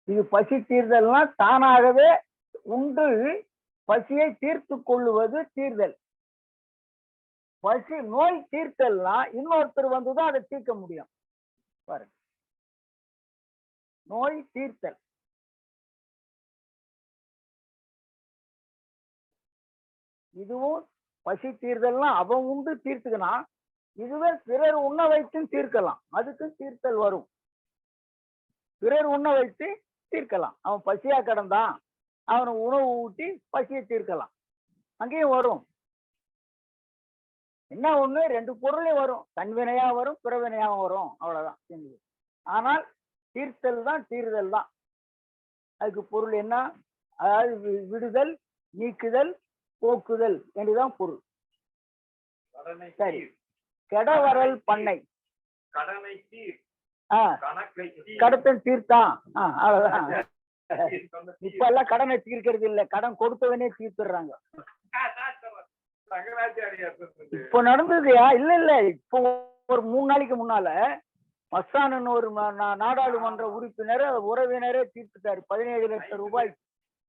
இது பசி தீர்தல்னா தானாகவே உண்டு பசியை தீர்த்து கொள்ளுவது தீர்தல். பசி நோய் தீர்த்தல்னா இன்னொருத்தர் வந்துதான் அதை தீர்க்க முடியும். பாருங்க, நோய் தீர்த்தல். இதுவும் பசி தீர்தல்னா அவன் உண்டு தீர்த்துக்கணும். இதுவே பிறர் உண்ண வைத்து தீர்க்கலாம். அதுக்கு தீர்த்தல் வரும். பிறர் உண்ண வைத்து தீர்க்கலாம். அவன் பசியா கிடந்தான், அவனை உணவு ஊட்டி பசியை தீர்க்கலாம். அங்கேயும் வரும். என்ன ஒண்ணு, ரெண்டு பொருளையும் வரும். தன்வினையா வரும், பிறவினையாவும் வரும். அவ்வளவுதான். ஆனால் தீர்த்தல் தான், தீர்தல் தான். அதுக்கு பொருள் என்ன? அதாவது விடுதல், நீக்குதல், போக்குதல் என்றுதான் பொருள். கடனை சரி. தீர். கெடவரல் பண்ணை. கடனை தீர். ஆஹ் கணக்கை தீர். கடத்தல் தீர்த்தான். அவ்வளவுதான். சொன்ன இப்ப எல்லாம் கடனை தீர்க்கிறது இல்ல, கடன் கொடுத்தவனே தீர்த்துறாங்க. சங்கராச்சாரியார் சொன்னது. இப்ப நடந்ததுயா? இல்ல இல்ல, இப்போ ஒரு 3 நாளைக்கு முன்னால மஸ்தானன் ஒரு நாடாளுமன்ற உறுப்பினர் உறவினரே தீர்த்துட்டாரு 17 லட்சம் ரூபாய்.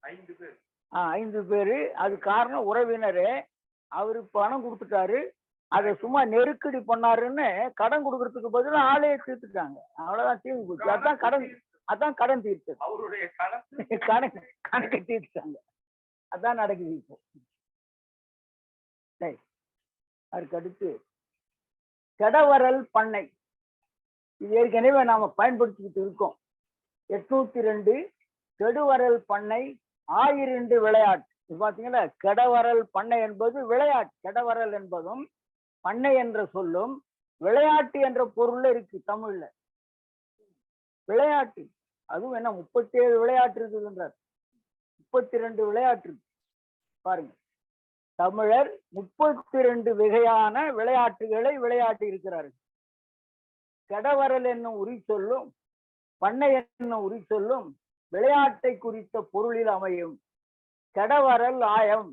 5 பேர். 5 பேரு. அது காரணம் உறவினரே அவரு பணம் கொடுத்துட்டாரு. அதை சும்மா நெருக்கடி பண்ணாருன்னு கடன் கொடுக்கறதுக்கு பதிலா ஆளையே தீர்த்துட்டாங்க. அவ்வளவுதான், தீர்ந்து போச்சு. அதான் கடன் தீர்த்தது. அவருடைய கணக்கு கணக்கு தீர்த்தாங்க. அதான் நடக்குது இப்போ. சரி, அதுக்கு அடுத்து கெடவரல் பண்ணை. இது ஏற்கனவே நாம பயன்படுத்திக்கிட்டு இருக்கோம். 802 கெடுவரல் பண்ணை 1002 விளையாட்டு. இது பாத்தீங்கன்னா கெடவரல் பண்ணை என்பது விளையாட்டு. கெடவரல் என்பதும் பண்ணை என்ற சொல்லும் விளையாட்டு என்ற பொருள்ல இருக்கு தமிழ்ல. விளையாட்டு அதுவும் என்ன 37 விளையாட்டு இருக்குதுன்றார். 32 விளையாட்டு இருக்கு பாருங்க. தமிழர் 32 வகையான விளையாட்டுகளை விளையாட்டி இருக்கிறார்கள். கெடவரல் என்னும் உரி சொல்லும் பண்ணை என்னும் உரி சொல்லும் விளையாட்டை குறித்த பொருளில் அமையும். கெடவரல் ஆயம்,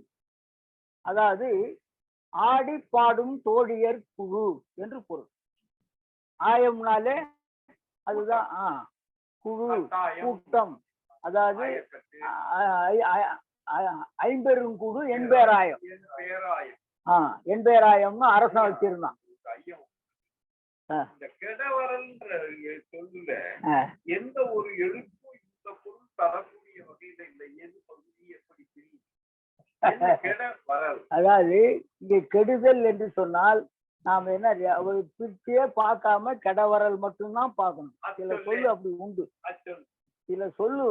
அதாவது ஆடி பாடும் தோழியர் குழு என்று பொருள். ஆயம்னாலே அதுதான் குழு, கூட்டம். அதாவது ஐம்பெருங்குழு எண்பேராயம். எண்பேராயம்னு அரசன் வச்சிருந்தான். இந்த கெடவரல்ன்ற சொல்லுல எந்த ஒரு எழுத்தும் இந்த பொருள் தரக்கூடிய வகையில இல்லை. எது பகுதி எப்படி தெரியும்? அதாவது இங்க கெடுதல் என்று சொன்னால் நாம என்ன பிரிச்சே பார்க்காம கெடவரல் மட்டும்தான் பார்க்கணும். சில சொல்லு அப்படி உண்டு. சில சொல்லு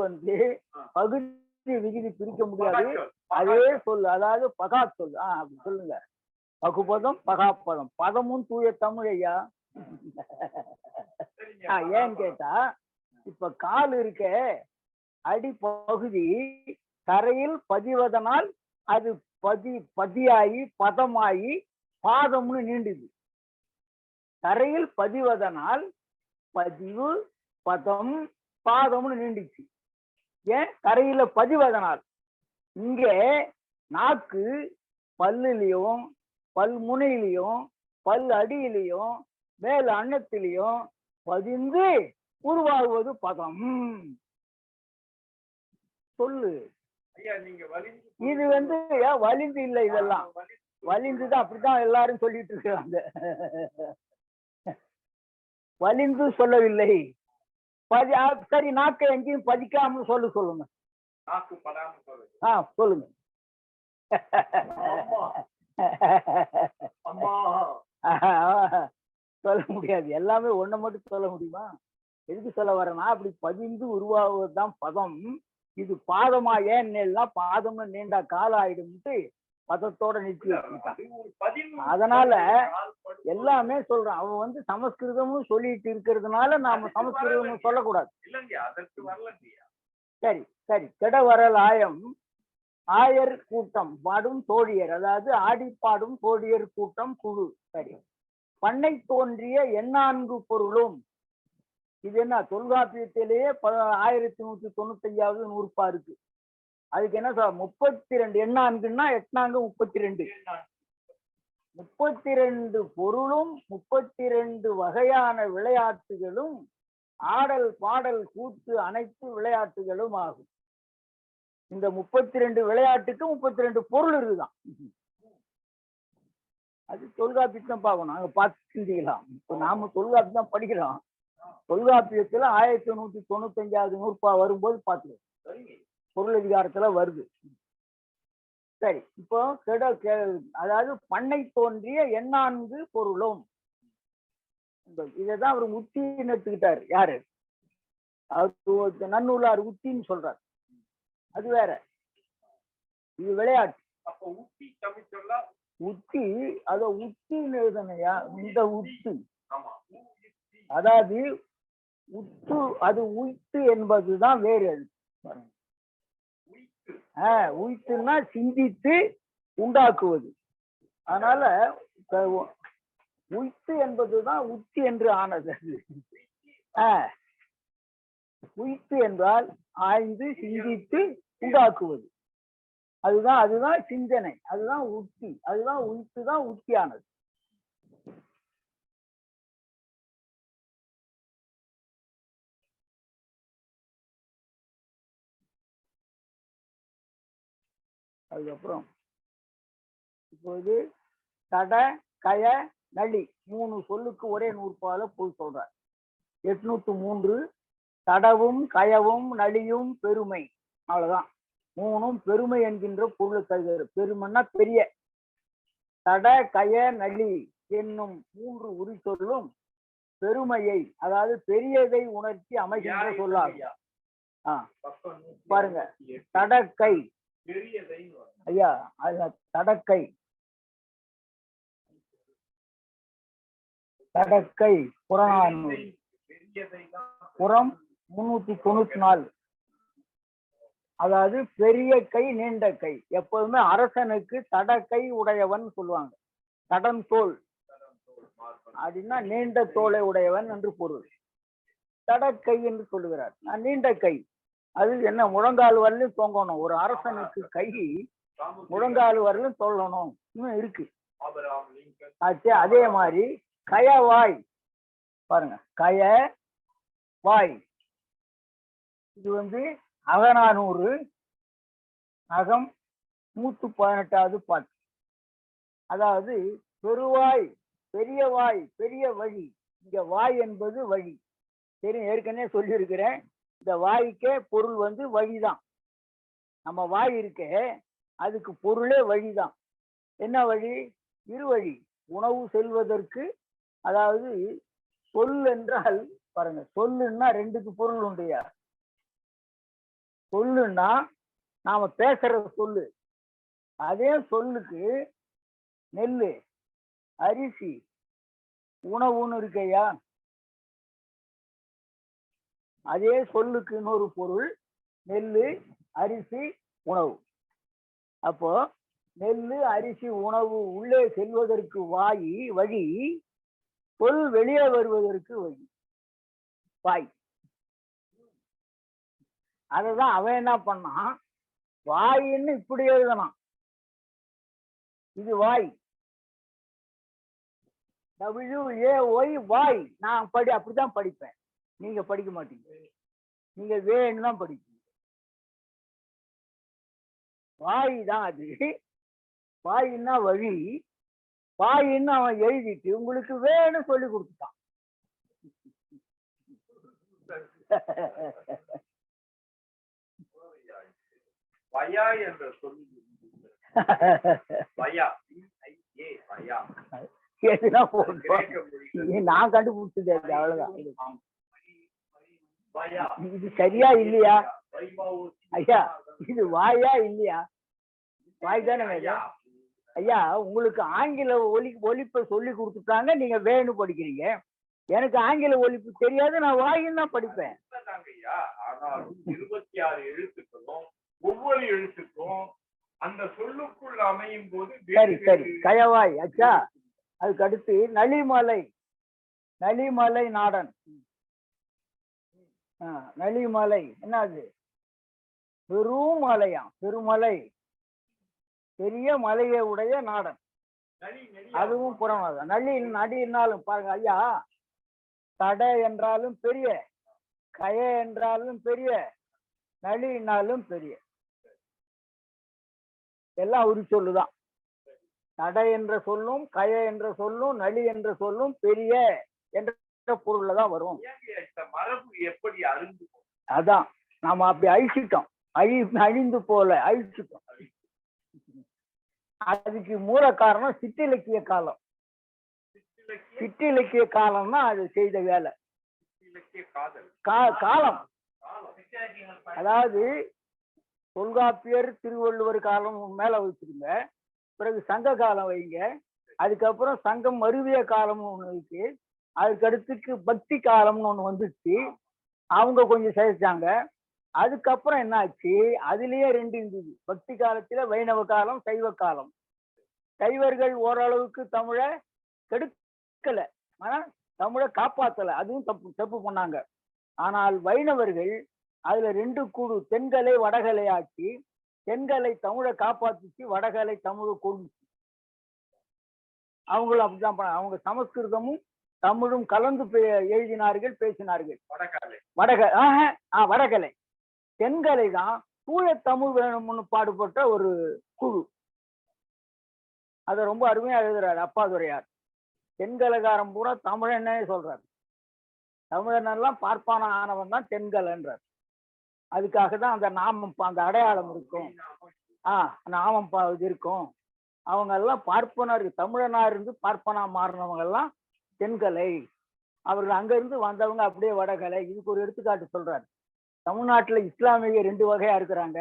பகுதி விகுதி பிரிக்க முடியாது. அதே சொல்லு, அதாவது பகா சொல்லு. அப்படி சொல்லுங்க. பகுபதம் பகாப்பதம். பதமும் தூய தமிழ் ஐயா. ஏன்னு கேட்டா இப்ப கால் இருக்க அடி பகுதி தரையில் பதிவதனால் அது பதியாகி பதமாயி பாதம்னு நீண்டுது. தரையில் பதிவதனால் பதிவு பதம் பாதம்னு நீண்டுச்சு. ஏன்? தரையில பதிவதனால். இங்கே நாக்கு பல்லுலயும் பல்முனையிலையும் பல் அடியிலையும் மேல் அன்னத்திலையும் பதிந்து உருவாகுவது பதம். சொல்லு. இது வலிந்து இல்லை. இதெல்லாம் வலிந்துதான். அப்படிதான் எல்லாரும் சொல்லிட்டு இருக்காங்க. வலிந்து சொல்லவில்லை. சரி, நாக்கை எங்கேயும் பதிக்காம சொல்லுங்க. சொல்லுங்க. சொல்ல முடியாது. எல்லாமே ஒண்ணு மட்டும் சொல்ல முடியுமா? எதுக்கு சொல்ல வரேன்னா, அப்படி பதிந்து உருவாகுவதுதான் பதம். இது பாதமா ஏன்னா பாதம்னு நீண்டா கால ஆயிடும்ட்டு பதத்தோட நிறுத்தி வச்சுட்டான். அதனால எல்லாமே சொல்றான். அவன் சமஸ்கிருதமும் சொல்லிட்டு இருக்கிறதுனால நாம சமஸ்கிருதமும் சொல்லக்கூடாது. சரி சரி. கெடவரல் ஆயம் ஆயர் கூட்டம் பாடும் தோழியர், அதாவது ஆடி பாடும் தோழியர் கூட்டம் குழு. சரி. பண்ணை தோன்றிய எண்ணான்கு பொருளும். இது என்ன? தொல்காப்பியத்திலேயே 1195வது நூற்பா இருக்கு. அதுக்கு என்ன சார் 32 எண்ணான்குன்னா 8 32. 32 பொருளும் 32 வகையான விளையாட்டுகளும் ஆடல் பாடல் கூத்து அனைத்து விளையாட்டுகளும் ஆகும். இந்த 32 விளையாட்டுக்கு 32 பொருள் இருக்குதான். அது தொல்காப்பியத்தான் பார்க்கணும். அங்க பார்த்து சிந்திக்கலாம். இப்ப நாம தொல்காப்பியம் படிக்கிறோம். தொல்காப்பியத்துல 1195வது நூற்பா வரும்போது பார்த்துக்கலாம். பொருள் அதிகாரத்துல வருது. சரி. இப்போ அதாவது பண்ணை தோன்றிய எண்ணான்கு பொருளும். இதான் அவர் உத்தின்னு எடுத்துக்கிட்டாரு. யாரு? அவருக்கு நன்னூலார் உத்தின்னு சொல்றாரு. அது வேற. இது விளையாட்டு. உத்தி அத உத்தின்னு எழுதணையா? இந்த உத்தி அதாவது உத்து, அது உய்த்து என்பதுதான் வேறு. உய்த்துன்னா சிந்தித்து உண்டாக்குவது. அதனால உய்த்து என்பதுதான் உச்சி என்று ஆனது. உய்த்து என்றால் ஆய்ந்து சிந்தித்து உண்டாக்குவது. அதுதான் சிந்தனை, அதுதான் உத்தி, அதுதான் உய்த்து தான் உத்தியானது. அதுக்கப்புறம் இப்போது தட கய நளி 3 சொல்லுக்கு ஒரே நூற்பால பொருள் சொல்றார். 803 தடவும் கயவும் நளியும் பெருமை. அவ்வளவுதான். 3ம் பெருமை என்கின்ற பொருளை தருகிறது. பெருமைன்னா பெரிய. தட கய நளி என்னும் 3 உரி சொல்லும் பெருமையை, அதாவது பெரியதை உணர்த்தி அமைகின்ற சொல்லாகும். பாருங்க, தடக்கை ஐயா, தடக்கை தடக்கை புறநானூறு புறம் 394. அதாவது பெரிய கை நீண்ட கை. எப்போதுமே அரசனுக்கு தடக்கை உடையவன் சொல்லுவாங்க. தடம் தோல் அப்படின்னா நீண்ட தோலை உடையவன் என்று பொருள். தடக்கை என்று சொல்லுகிறார். நீண்ட கை அது என்ன, முழங்கால் வரலும் தொங்கணும். ஒரு அரசனுக்கு கை முழங்கால் வரலும் சொல்லணும். இன்னும் இருக்கு. அதே மாதிரி கயவாய் பாருங்க, கய வாய். இது அகநானூறு அகம் 118வது பாட்டு. அதாவது பெருவாய், பெரிய வாய், பெரிய வழி. இங்க வாய் என்பது வழி. சரி, ஏற்கனவே சொல்லியிருக்கிறேன். இந்த வாய்க்கே பொருள் வழிதான். நம்ம வாய் இருக்கே, அதுக்கு பொருளே வழிதான். என்ன வழி? இருவழி. உணவு செல்வதற்கு, அதாவது சொல் என்றால் பாருங்க, சொல்லுன்னா 2க்கு பொருள் உண்டுயா. சொல்லுன்னா நாம பேசுற சொல்லு. அதே சொல்லுக்கு நெல்லு, அரிசி, உணவுன்னு இருக்கையா. அதே சொல்லுக்கு இன்னொரு பொருள் நெல்லு, அரிசி, உணவு. அப்போ நெல்லு, அரிசி, உணவு உள்ளே செல்வதற்கு வாய் வழி, சொல் வெளியே வருவதற்கு வழி வாய். அததான் அவன் என்ன பண்ணான், வாயின்னு இப்படி எழுதலாம். இது வாய், WAY வாய். நான் அப்படிதான் படிப்பேன். நீங்க படிக்க மாட்டீங்க. நீங்க வேன்னு தான் படிப்பீங்க. வாய் தான் அது. வாயின்னா வழி. வாயின்னு அவன் எழுதிட்டு உங்களுக்கு வேன்னு சொல்லி கொடுத்துட்டான். வயா என்ற சொல்லி நான் கண்டுபிடிச்சது அவ்வளவுதான். இது சரியா இல்லையா ஐயா? இது வாயா இல்லையா? வாய் தானே ஐயா. உங்களுக்கு ஆங்கில ஒலிப்பை சொல்லி கொடுத்துட்டாங்க, நீங்க வேணு படிக்கிறீங்க. எனக்கு ஆங்கில ஒலிப்பு தெரியாது, நான் வாயின்னு தான் படிப்பேன். ஆனாலும் 26 எழுத்துக்களும் ஒவ்வொரு எழுத்துக்கும் அந்த சொல்லுக்குள் அமையும் போது சரி சரி கயவாய் அச்சா. அதுக்கு அடுத்து நளிமலை. நளிமலை நாடன். நளிமலை என்னது? பெருமலையா? பெருமலை, பெரிய மலையை உடைய நாடன். அதுவும் புறநாதம். நடினாலும் பாருங்க ஐயா, தடை என்றாலும் பெரிய, கய என்றாலும் பெரிய, நளினாலும் பெரிய. எல்லாம் உரி சொல்லுதான். தடை என்ற சொல்லும், கய என்ற சொல்லும், நளி என்ற சொல்லும் பெரிய என்ற பொருள்ல தான் வரும். மரபு எப்படி அழிந்து? அதான் நாம அப்படி அழிச்சிட்டோம். அழிந்து போல அழிச்சிட்டோம். அதுக்கு மூல காரணம் சிற்றிலக்கிய காலம். சிற்றிலக்கிய காலம்னா அது செய்த வேலை. காலம் அதாவது தொல்காப்பியர், திருவள்ளுவர் காலம் மேல வச்சுருங்க. பிறகு சங்க காலம் வைங்க. அதுக்கப்புறம் சங்கம் மருவிய காலம்னு ஒண்ணு இருக்கு. அதுக்கடுத்துக்கு பக்தி காலம்னு ஒண்ணு வந்துச்சு. அவங்க கொஞ்சம் சேர்த்தாங்க. அதுக்கப்புறம் என்ன ஆச்சு, அதுலயே 2 இருந்தது. பக்தி காலத்துல வைணவ காலம், சைவ காலம். சைவர்கள் ஓரளவுக்கு தமிழை கெடுக்கல, ஆனா தமிழை காப்பாத்தல, அதுவும் தப்பு தப்பு பண்ணாங்க. ஆனால் வைணவர்கள் அதுல ரெண்டு கூடு, தென்கலை வடகலை ஆக்கி, தென்கலை தமிழை காப்பாத்திச்சு, வடகலை தமிழை கொண்டு. அவங்களும் அப்படிதான் பண்ணாங்க. அவங்க சமஸ்கிருதமும் தமிழும் கலந்து எழுதினார்கள், பேசினார்கள். வடகலை. தென்கலை தான் தூய தமிழ் வேணும்னு பாடுபட்ட ஒரு குழு. அத ரொம்ப அருமையா எழுதுறாரு அப்பாதுரையார். தென்கலகாரம் பூரா தமிழன்னே சொல்றாரு. தமிழனெல்லாம் பார்ப்பான ஆனவன் தான் தென்கலன்றார். அதுக்காக தான் அந்த நாமம், அந்த அடையாளம் இருக்கும். நாமம் இது இருக்கும். அவங்க எல்லாம் பார்ப்பனர், தமிழனா இருந்து பார்ப்பனா மாறினவங்க எல்லாம் தென்கலை. அவர்கள் அங்க இருந்து வந்தவங்க அப்படியே வடகலை. இதுக்கு ஒரு எடுத்துக்காட்டு சொல்றாரு. தமிழ்நாட்டுல இஸ்லாமிய ரெண்டு வகையா இருக்கிறாங்க.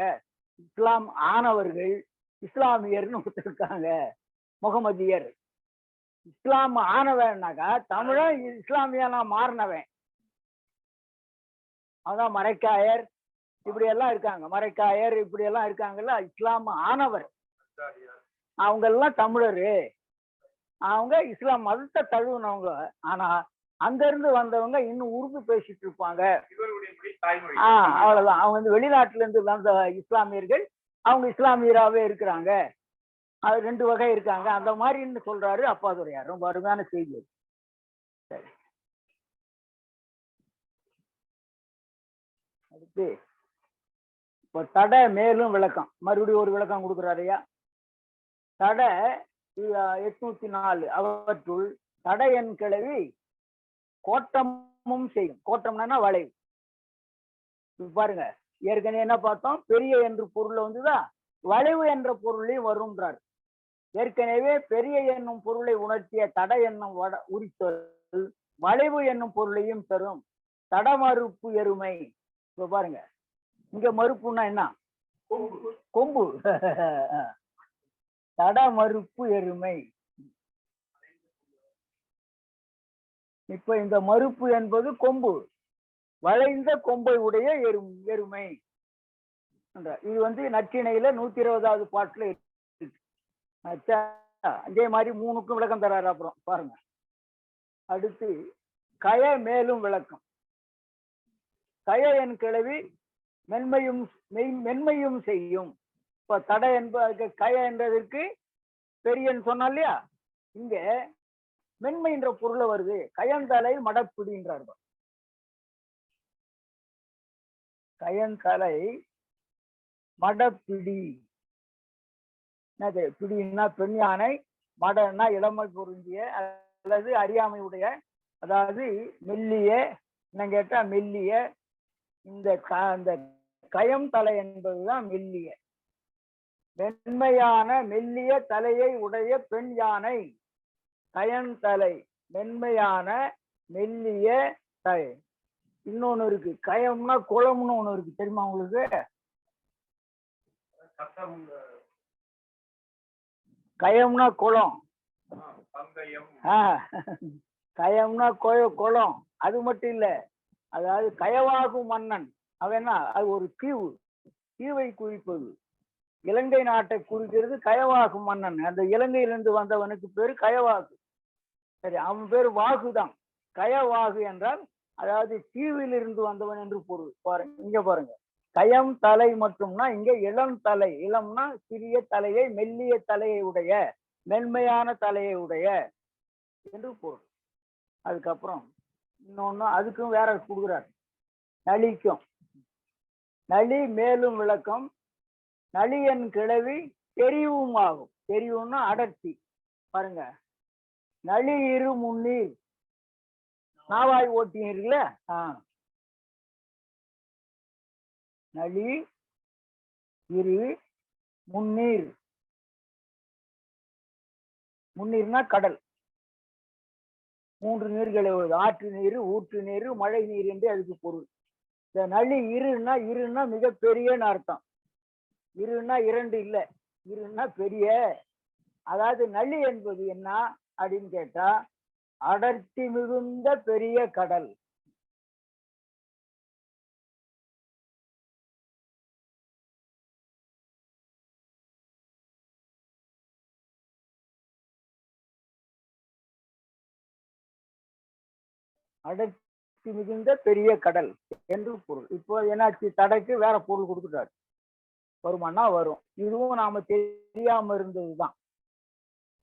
இஸ்லாம் ஆனவர்கள், இஸ்லாமியர்னு ஒருத்தருக்காங்க, முகமதியர். இஸ்லாம் ஆனவன்னாக்கா தமிழன் இஸ்லாமியனா மாறினவன். அதான் மரைக்காயர் இப்படி எல்லாம் இருக்காங்க. மரைக்காயர் இப்படி எல்லாம் இருக்காங்கல்ல, இஸ்லாம் ஆனவர். அவங்க எல்லாம் தமிழரு. அவங்க இஸ்லாம் மதத்தை தழுவினவங்க. ஆனா அங்க இருந்து வந்தவங்க இன்னும் உருது பேசிட்டு இருப்பாங்க. அவ்வளவுதான். அவங்க வந்து வெளிநாட்டுல இருந்து வந்த இஸ்லாமியர்கள், அவங்க இஸ்லாமியராகவே இருக்கிறாங்க. அது ரெண்டு வகை இருக்காங்க. அந்த மாதிரின்னு சொல்றாரு அப்பாதுரையார். ரொம்ப அருமையான செய்தி. சரி, அடுத்து இப்ப தடை மேலும் விளக்கம், மறுபடியும் ஒரு விளக்கம் கொடுக்குறாருயா. தடை 804. அவற்றுள் தடை என் கிளவி கோட்டமும் செய்யும். கோட்டம்னா வளைவு. பாருங்க, ஏற்கனவே என்ன பார்த்தோம்? பெரிய என்று பொருள் வந்துதா, வளைவு என்ற பொருளையும் வரும்ன்றார். ஏற்கனவே பெரிய என்னும் பொருளை உணர்த்திய தடை என்னும் உரித்தொல் வளைவு என்னும் பொருளையும் தரும். தடமறுப்பு எருமை. இப்ப பாருங்க, இங்க மறுப்புன்னா என்ன? கொம்பு. தடமறுப்பு எருமை. இப்ப இந்த மறுப்பு என்பது கொம்பு, வளைந்த கொம்பை உடைய எருமை. இது வந்து நற்றிணையில 120வது பாட்டுல இருக்கு. அதே மாதிரி 3க்கும் விளக்கம் தராரு. அப்புறம் பாருங்க, அடுத்து கய மேலும் விளக்கம். கய என் கிளவி மென்மையும் செய்யும். இப்ப தடை என்பது கய என்றதற்கு பெரியன்னு சொன்னா இல்லையா, இங்க மென்மை என்ற பொருளை வருது. கயந்தலை மடப்பிடின்றார். கயந்தலை மடப்பிடி. என்னது? பிடின்னா பெண் யானை, மடன்னா இளமை பொருந்திய அல்லது அறியாமை உடைய, அதாவது மெல்லிய. என்ன கேட்டா மெல்லிய. இந்த கயம் தலை என்பதுதான் மெல்லிய. மென்மையான மெல்லிய தலையை உடைய பெண் யானை கயந்தலை. மென்மையான மெல்லிய தலை. இன்னொன்னு இருக்கு, கயம்னா குளம்னு ஒண்ணு இருக்கு, தெரியுமா உங்களுக்கு? கயம்னா குளம். கயம்னா குளம். அது மட்டும் இல்ல, அதாவது கயவாகும் மன்னன் அவனா, அது ஒரு தீவு, தீவை குறிப்பது. இலங்கை நாட்டை குறிக்கிறது கயவாகும் மன்னன். அந்த இலங்கையிலிருந்து வந்தவனுக்கு பேரு கயவாகு. சரி, அவன் பேரு வாகுதான். கயவாகு என்றால் அதாவது தீவில் இருந்து வந்தவன் என்று பொருள். பாருங்க, இங்க பாருங்க, கயம் தலை மட்டும்னா இங்க இளம் தலை. இளம்னா சிறிய தலையை, மெல்லிய தலையை உடைய, மென்மையான தலையை உடைய என்று பொருள். அதுக்கப்புறம் இன்னொன்னு, அதுக்கும் வேற கொடுக்குறாரு. நளிக்கும். நளி மேலும் விளக்கம். நளியன் கிளவி தெரிவும் ஆகும். தெரிவும்னா அடர்த்தி. பாருங்க, நளி இரு முன்னீர். நாவாய் ஓட்டினீர்கள, நளி இரு முன்னீர். முன்னீர்னா கடல். 3 நீர்களை வருது, ஆற்று நீர், ஊற்று நீர், மழை நீர் என்று அதுக்கு பொருள். இந்த நளி இருன்னா மிகப்பெரியன்னு அர்த்தம். இருன்னா 2 இல்ல, இருன்னா பெரிய. அதாவது நளி என்பது என்ன அப்படின்னு கேட்டா, அடர்த்தி மிகுந்த பெரிய கடல். அடர்த்தி மிகுந்த பெரிய கடல் என்று பொருள். இப்போ என்னாச்சு, தடைக்கு வேற பொருள் கொடுத்துட்டாரு. வருமானா வரும். இதுவும் நாம தெரியாம இருந்ததுதான்.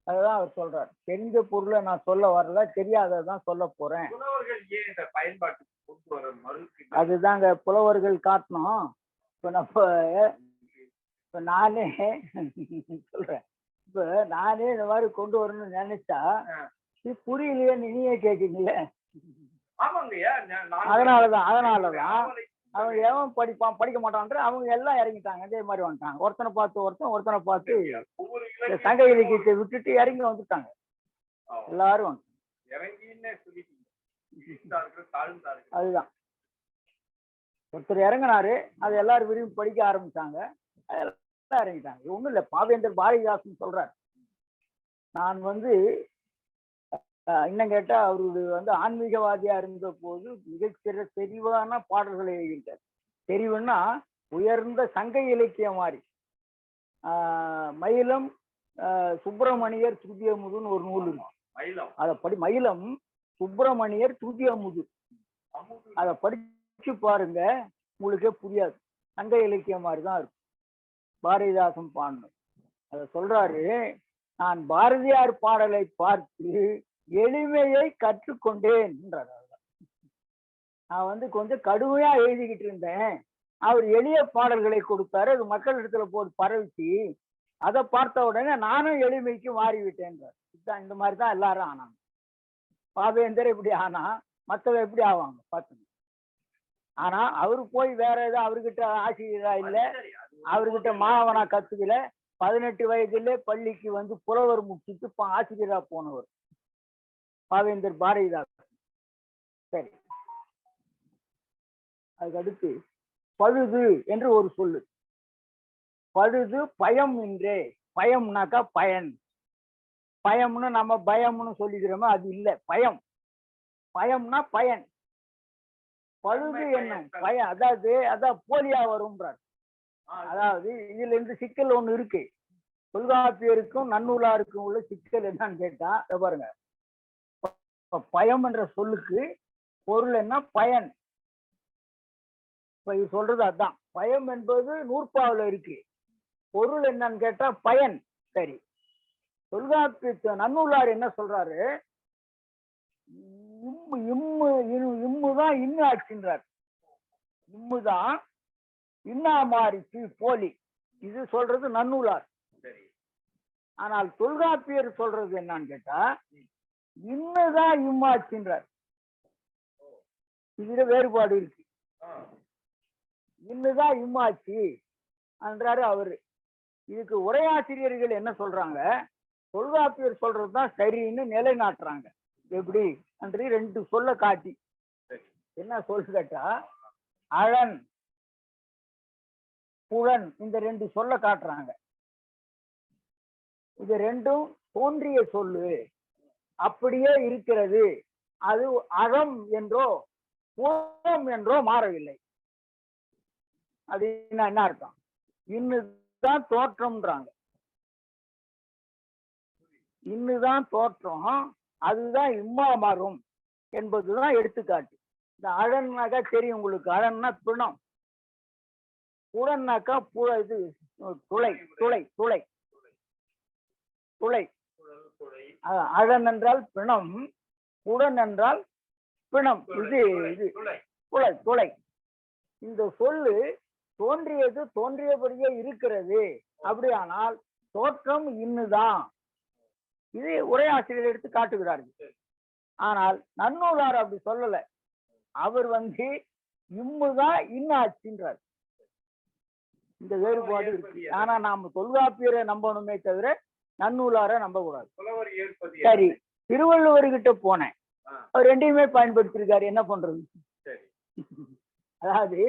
அதுதான் அவர் சொல்றார். தெரிஞ்ச பொருளை நான் சொல்ல வரல, தெரியாததான் சொல்ல போறேன். புலவர்கள் ஏன் இந்த பயன்பாட்டுக்கு கொண்டு வர மறுக்கிறார்கள்? அதுதாங்க புலவர்கள் காட்டணும். இப்ப நானே சொல்றேன். இப்ப நானே இந்த மாதிரி கொண்டு வரணும்னு நினைச்சா இது புரியலையே, நீயே கேட்குறீங்களே. ஆமாங்கய்யா, அதனாலதான் அவங்க எவன் படிக்க மாட்டான்ற அவங்க எல்லாம் இறங்கிட்டாங்க. இதே மாதிரி வந்துட்டாங்க. ஒருத்தனை பார்த்து சங்க இலக்கியத்தை விட்டுட்டு இறங்கி வந்துட்டாங்க. எல்லாரும் அதுதான். ஒருத்தர் இறங்கினாரு, அது எல்லாரும் விரும்பி படிக்க ஆரம்பிச்சாங்க. எல்லாம் இறங்கிட்டாங்க. ஒண்ணும் இல்ல, பாவேந்தர் பாரதிதாசன் சொல்றாரு, நான் இன்னும் கேட்டா அவரு ஆன்மீகவாதியா இருந்த போது மிகச்சிற தெளிவான பாடல்களை எழுதிட்டார். தெரிவுன்னா உயர்ந்த சங்க இலக்கியம் மாதிரி. மயிலம் சுப்பிரமணியர் துதியமுதுன்னு ஒரு நூல் இருக்கு. அதை மயிலம் சுப்பிரமணியர் துதியமுது, அதை படிச்சு பாருங்க, உங்களுக்கே புரியாது. சங்க இலக்கியம் மாதிரி தான் இருக்கும். பாரதிதாசன் பாடணும். அதை சொல்றாரு, நான் பாரதியார் பாடலை பார்த்து எளிமையை கற்றுக்கொண்டேன். நான் கொஞ்சம் கடுமையா எழுதிக்கிட்டு இருந்தேன். அவர் எளிய பாடல்களை கொடுத்தாரு, அது மக்களிடத்துல போட்டு பரவிச்சு. அதை பார்த்த உடனே நானும் எளிமைக்கு மாறிவிட்டேன். இந்த மாதிரிதான் எல்லாரும் ஆனாங்க. பாவேந்தர் எப்படி ஆனா, மற்றவங்க எப்படி ஆவாங்க பார்த்துங்க. ஆனா அவரு போய் வேற ஏதோ அவர்கிட்ட ஆசிரியரா இல்லை, அவர்கிட்ட மாணவனா கத்துக்கல. 18 வயதிலே பள்ளிக்கு புலவர் முடிச்சுட்டு ஆசிரியரா போனவர் பாவேந்தர் பாரதிதாசன். சரி, அதுக்கடுத்து பழுது என்று ஒரு சொல்லு. பழுது பயம் என்றே. பயம்னாக்கா பயன். பயம்னு நம்ம பயம்னு சொல்லிக்கிறோமோ அது இல்லை. பயம்னா பயன். பழுது என்னும் பயம், அதான் போலியா வரும்ன்றார். அதாவது இதுல இருந்து சிக்கல் ஒண்ணு இருக்கு. தொல்காப்பியருக்கும் நன்னூலாருக்கும் உள்ள சிக்கல் என்னன்னு கேட்டா, பாருங்க, பயம் என்ற சொல்லுக்கு பொருள் என்ன, பயன். இப்ப இது சொல்றது அதான். பயம் என்பது நூற்பாவுல இருக்கு. பொருள் என்னன்னு கேட்டா பயன். சரி, தொல்காப்பிய நன்னூலார் என்ன சொல்றாரு, இம்முதான் இன்னு ஆச்சுன்றார். இம்முதான் இன்னா மாறிச்சு போலி. இது சொல்றது நன்னூலார். ஆனால் தொல்காப்பியர் சொல்றது என்னன்னு கேட்டா, இன்னுதான் இம்மாச்சுன்றார். இதுல வேறுபாடு இருக்கு. இன்னுதான் இம்மாச்சு என்றாரு அவரு. இதுக்கு உரையாசிரியர்கள் என்ன சொல்றாங்க, தொல்காப்பியர் சொல்றதுதான் சரின்னு நிலைநாட்டுறாங்க. எப்படி என்று 2 சொல்ல காட்டி. என்ன சொல்லு கேட்டா, அழன் புலன், இந்த 2 சொல்ல காட்டுறாங்க. இது 2ம் தோன்றிய சொல்லு, அப்படியே இருக்கிறது. அது அறம் என்றோ புறம் என்றோ மாறவில்லை. அப்படின்னா என்ன அர்த்தம், இன்னுதான் தோற்றம்ன்றாங்க. இன்னுதான் தோற்றம், அதுதான் இம்மா மாறும் என்பதுதான் எடுத்துக்காட்டு. இந்த அழன்னாக்கா தெரியும் உங்களுக்கு, அழன்னா பிணம். புலன்னாக்கா இது துளை துளை துளை துளை. அழன் என்றால் பிணம், புடன் என்றால் பிணம். இது துளை துளை. இந்த சொல்லு தோன்றியபடியே இருக்கிறது. அப்படியானால் தோற்றம் இன்னுதான். இது உரையாசிரியர் எடுத்து காட்டுகிறார்கள். ஆனால் நன்னூலார் அப்படி சொல்லல. அவர் இம்முதான் இன்னாச்சுன்றார். இந்த வேறுபாடு இருக்கு. ஆனா நாம தொல்காப்பியரை நம்பணுமே தவிர நன்னூலாரை நம்ப கூடாது. சரி, திருவள்ளுவர்கிட்ட போனேன், அவர் 2யுமே பயன்படுத்திருக்காரு. என்ன பண்றது? அதாவது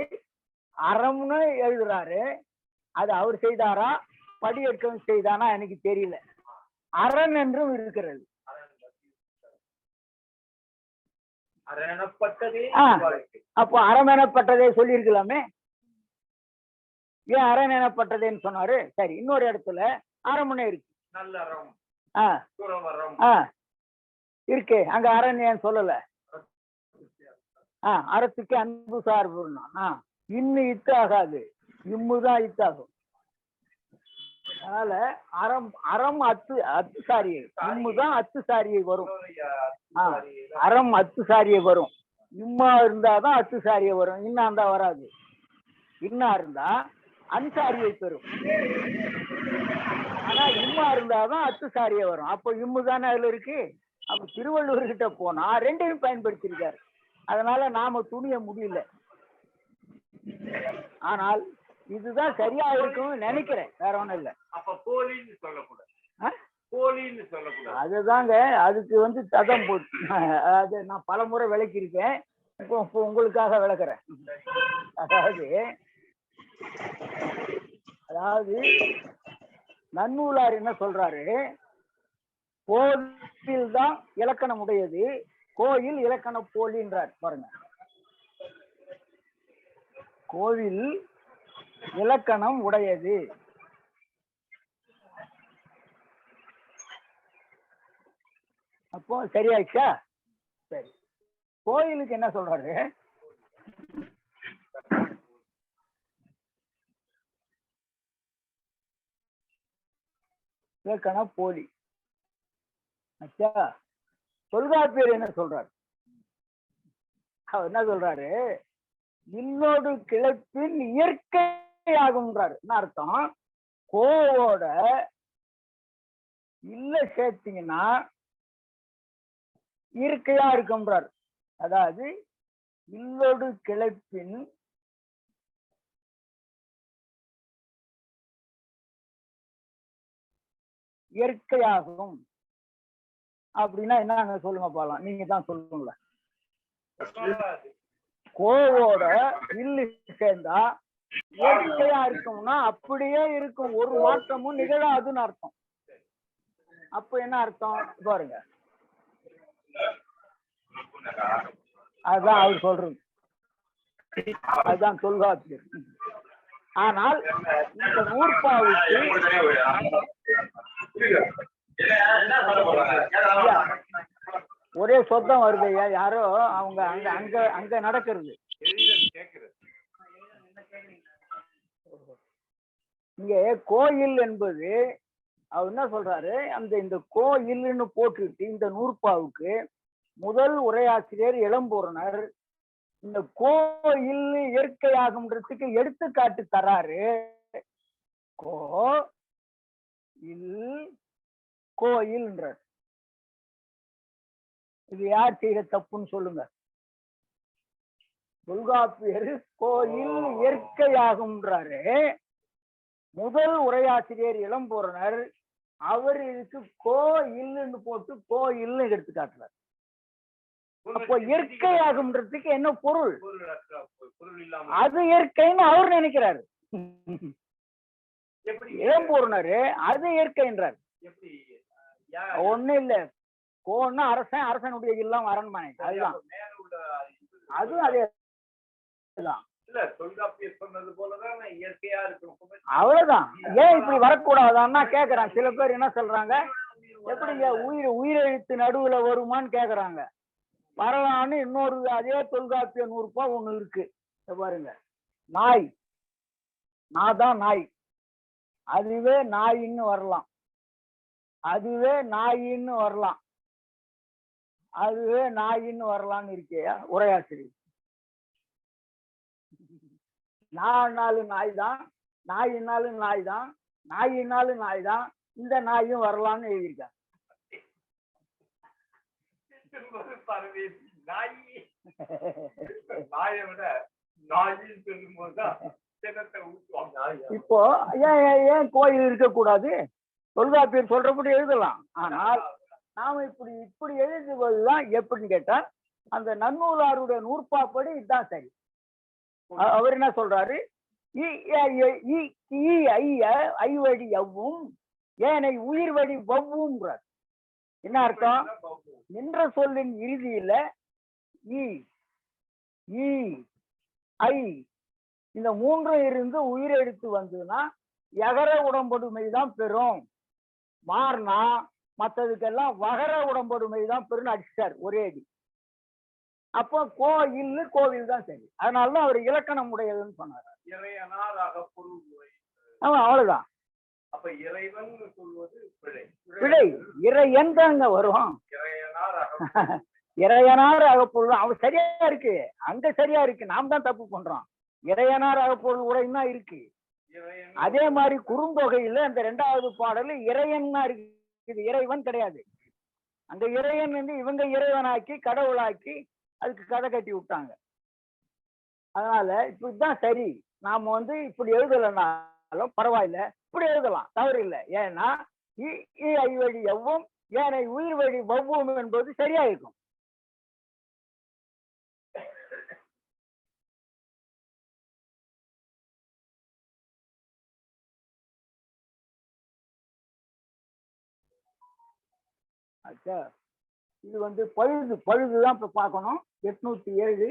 அறம்னு எழுதுறாரு, அது அவர் செய்தாரா படியேற்றம் செய்தானா எனக்கு தெரியல. அரண் என்றும் இருக்கிறது. அப்போ அறம் எனப்பட்டதே சொல்லியிருக்கலாமே. ஏன் அரண் எனப்பட்டதேன்னு சொன்னாரு? சரி, இன்னொரு இடத்துல அறமுனே இருக்கு. இருக்கு, அங்க அரண் ஏன் சொல்லல? அறத்துக்கு அன்பு சார்புன்னா இன்னு இத்து ஆகாது, இம்முதான் இத்தாகும். அதனால அறம் அத்து சாரியை, இம்முதான் அத்து சாரியை வரும். அறம் அத்து சாரியை வரும். இம்மா இருந்தாதான் அத்து சாரியை வரும், இன்னா இருந்தா வராது. இன்னா இருந்தா அன்சாரியை பெறும். ஆனா இம்மா இருந்தாதான் அத்து சாரியை வரும். அப்போ இம்மு தானே அதுல இருக்கு. அப்ப திருவள்ளுவர் கிட்ட போனா ரெண்டையும் பயன்படுத்திருக்காரு. அதனால நாம துணிய முடியல. ஆனால் இதுதான் சரியா இருக்கும்னு நினைக்கிறேன், வேற ஒண்ணும் இல்ல. அப்ப போலின்னு சொல்லக்கூடாது, போலின்னு சொல்லக்கூடாது. அதுதாங்க, அதுக்கு ததம் போட்டு அது நான் பல முறை விளக்கியிருக்கேன். இப்போ உங்களுக்காக விளக்குறேன். அதாவது நன்னூலார் என்ன சொல்றாரு, கோவில் தான் இலக்கணம் உடையது, கோயில் இலக்கண போலின்றார். பாருங்க, கோவில் இலக்கணம் உடையது. அப்போ சரியாயிடுச்சா? சரி, கோயிலுக்கு என்ன சொல்றாரு, இலக்கண போலி. அச்சா, தொல்காப்பியர் என்ன சொல்றாரு, அவர் என்ன சொல்றாரு, இன்னோடு கிளப்பின் இயற்கையாகும்ன்றாரு. என்ன அர்த்தம், கோவோட இல்ல சேர்த்தீங்கன்னா இயற்கையா இருக்கும்ன்றார். அதாவது இல்லோடு கிளப்பின் இயற்கையாகும் அப்படின்னா என்ன சொல்லுங்க பாக்கலாம், நீங்க தான் சொல்லுங்கள. கோவோட இல்லு சேர்ந்தா இயற்கையா இருக்கும்னா அப்படியே இருக்கும், ஒரு மாற்றமும் நிகழாதுன்னு அர்த்தம். அப்ப என்ன அர்த்தம் பாருங்க, அதுதான் அவர் சொல்றது, அதுதான் தொல்காப்பியர். ஆனால் இந்த நூற்பாவுக்கு ஒரே சொத்தம் வருது. யாரோ அவங்க அங்க அங்க அங்க நடக்கிறது. இங்க கோயில் என்பது அவர் என்ன சொல்றாரு, இந்த கோயில்னு போட்டுட்டு இந்த நூற்பாவுக்கு முதல் உரையாசிரியர் இளம்பூரணர் இந்த கோயில் இயற்கையாகும்ன்றதுக்கு எடுத்துக்காட்டு தராரு. கோயில்ன்றார். இது யார் செய்யற தப்புன்னு சொல்லுங்க. தொல்காப்பியர் கோயில் இயற்கையாகும்ன்றாரு. முதல் உரையாசிரியர் இளம்பூரணர் அவர் இதுக்கு கோயில்னு போட்டு கோயில்னு எடுத்து காட்டுறார். அப்போ இயற்கையாகும்ன்றதுக்கு என்ன பொருள், அது இயற்கைன்னு அவர் நினைக்கிறாரு. இளம்பூரணர் அது இயற்கைன்றார். ஒண்ணு இல்ல, கோன்னா அரசன், அரசனுடைய இல்லம் அரண்மனை, அதுதான். அதுவும் அதேதான். அவ்வளவுதான். ஏன் இப்படி வரக்கூடாதான்னா கேக்குறான். சில பேர் என்ன சொல்றாங்க, எப்படிங்க உயிரெழுத்து நடுவுல வருமான்னு கேக்குறாங்க. வரலான்னு இன்னொரு அதே தொல்காப்பிய நூறுபா ஒண்ணு இருக்கு பாருங்க. நாய், நாதான் நாய், அதுவே நாயின்னு வரலாம், அதுவே நாயின்னு வரலாம், அதுவே நாயின்னு வரலான்னு இருக்கியா உரையாசிரியர். நானாலும் நாய் தான், நாயினாலும் நாய் தான், நாயினாலும் நாய் தான், இந்த நாயும் வரலாம்னு எழுதியிருக்காங்க. இப்போ ஏன் கோயில் இருக்கக்கூடாது, தொல்காப்பியர் சொல்றபடி எழுதலாம். ஆனால் நாம இப்படி எழுதுவதுதான் எப்படின்னு கேட்டா அந்த நன்னூலாருடைய நூற்பாப்படி இதுதான் சரி. அவர் என்ன சொல்றாரு, ஐவடி எவ்வும் ஏனை உயிர் வடி வவ்வும்ன்றார். என்ன அர்த்தம், நின்ற சொல்லின் இறுதியில ஐ இந்த மூன்றும் இருந்து உயிரெடுத்து வந்ததுன்னா யகர உடம்படுமைதான் பெறும். மாறினா மற்றதுக்கெல்லாம் வகர உடம்படுமைதான் பெறும் அடிச்சிட்டார் ஒரே அடி. அப்போ கோயில் கோவில் தான் சரி. அதனாலதான் அவர் இலக்கணம் உடையதுன்னு சொன்னார். இறையனார் அகப்பொருள் முறை. ஆமா, அவ்வளவுதான். அப்ப இறைவன் சொல்வது பிழை. பிழை இறையன் தாங்க வரும். இறையனார் அகப்பொருள். இறையனார் அகப்பொருள் அவன் சரியா இருக்கு, அங்க சரியா இருக்கு, நாம் தான் தப்பு பண்றோம். இறையனார் அகப்பொருள் உரையும் தான் இருக்கு. இறையன் அதே மாதிரி குறுந்தொகையில அந்த 2வது பாடல் இறையன்னா இருக்குது, இறைவன் கிடையாது. அந்த இறைவன் வந்து இவங்க இறைவனாக்கி கடவுளாக்கி அதுக்கு கதை கட்டி விட்டாங்க. அதனால இப்படிதான் சரி. நாம வந்து இப்படி எழுதலைனாலும் பரவாயில்ல, இப்படி எழுதலாம், தவறு இல்லை. ஏன்னா ஐ வழி எவ்வும் ஏனை உயிர் வழி வவ்வும் என்பது சரியா இருக்கும். ஆச்சா, இது வந்து பழுதுதான் இப்ப பார்க்கணும். 807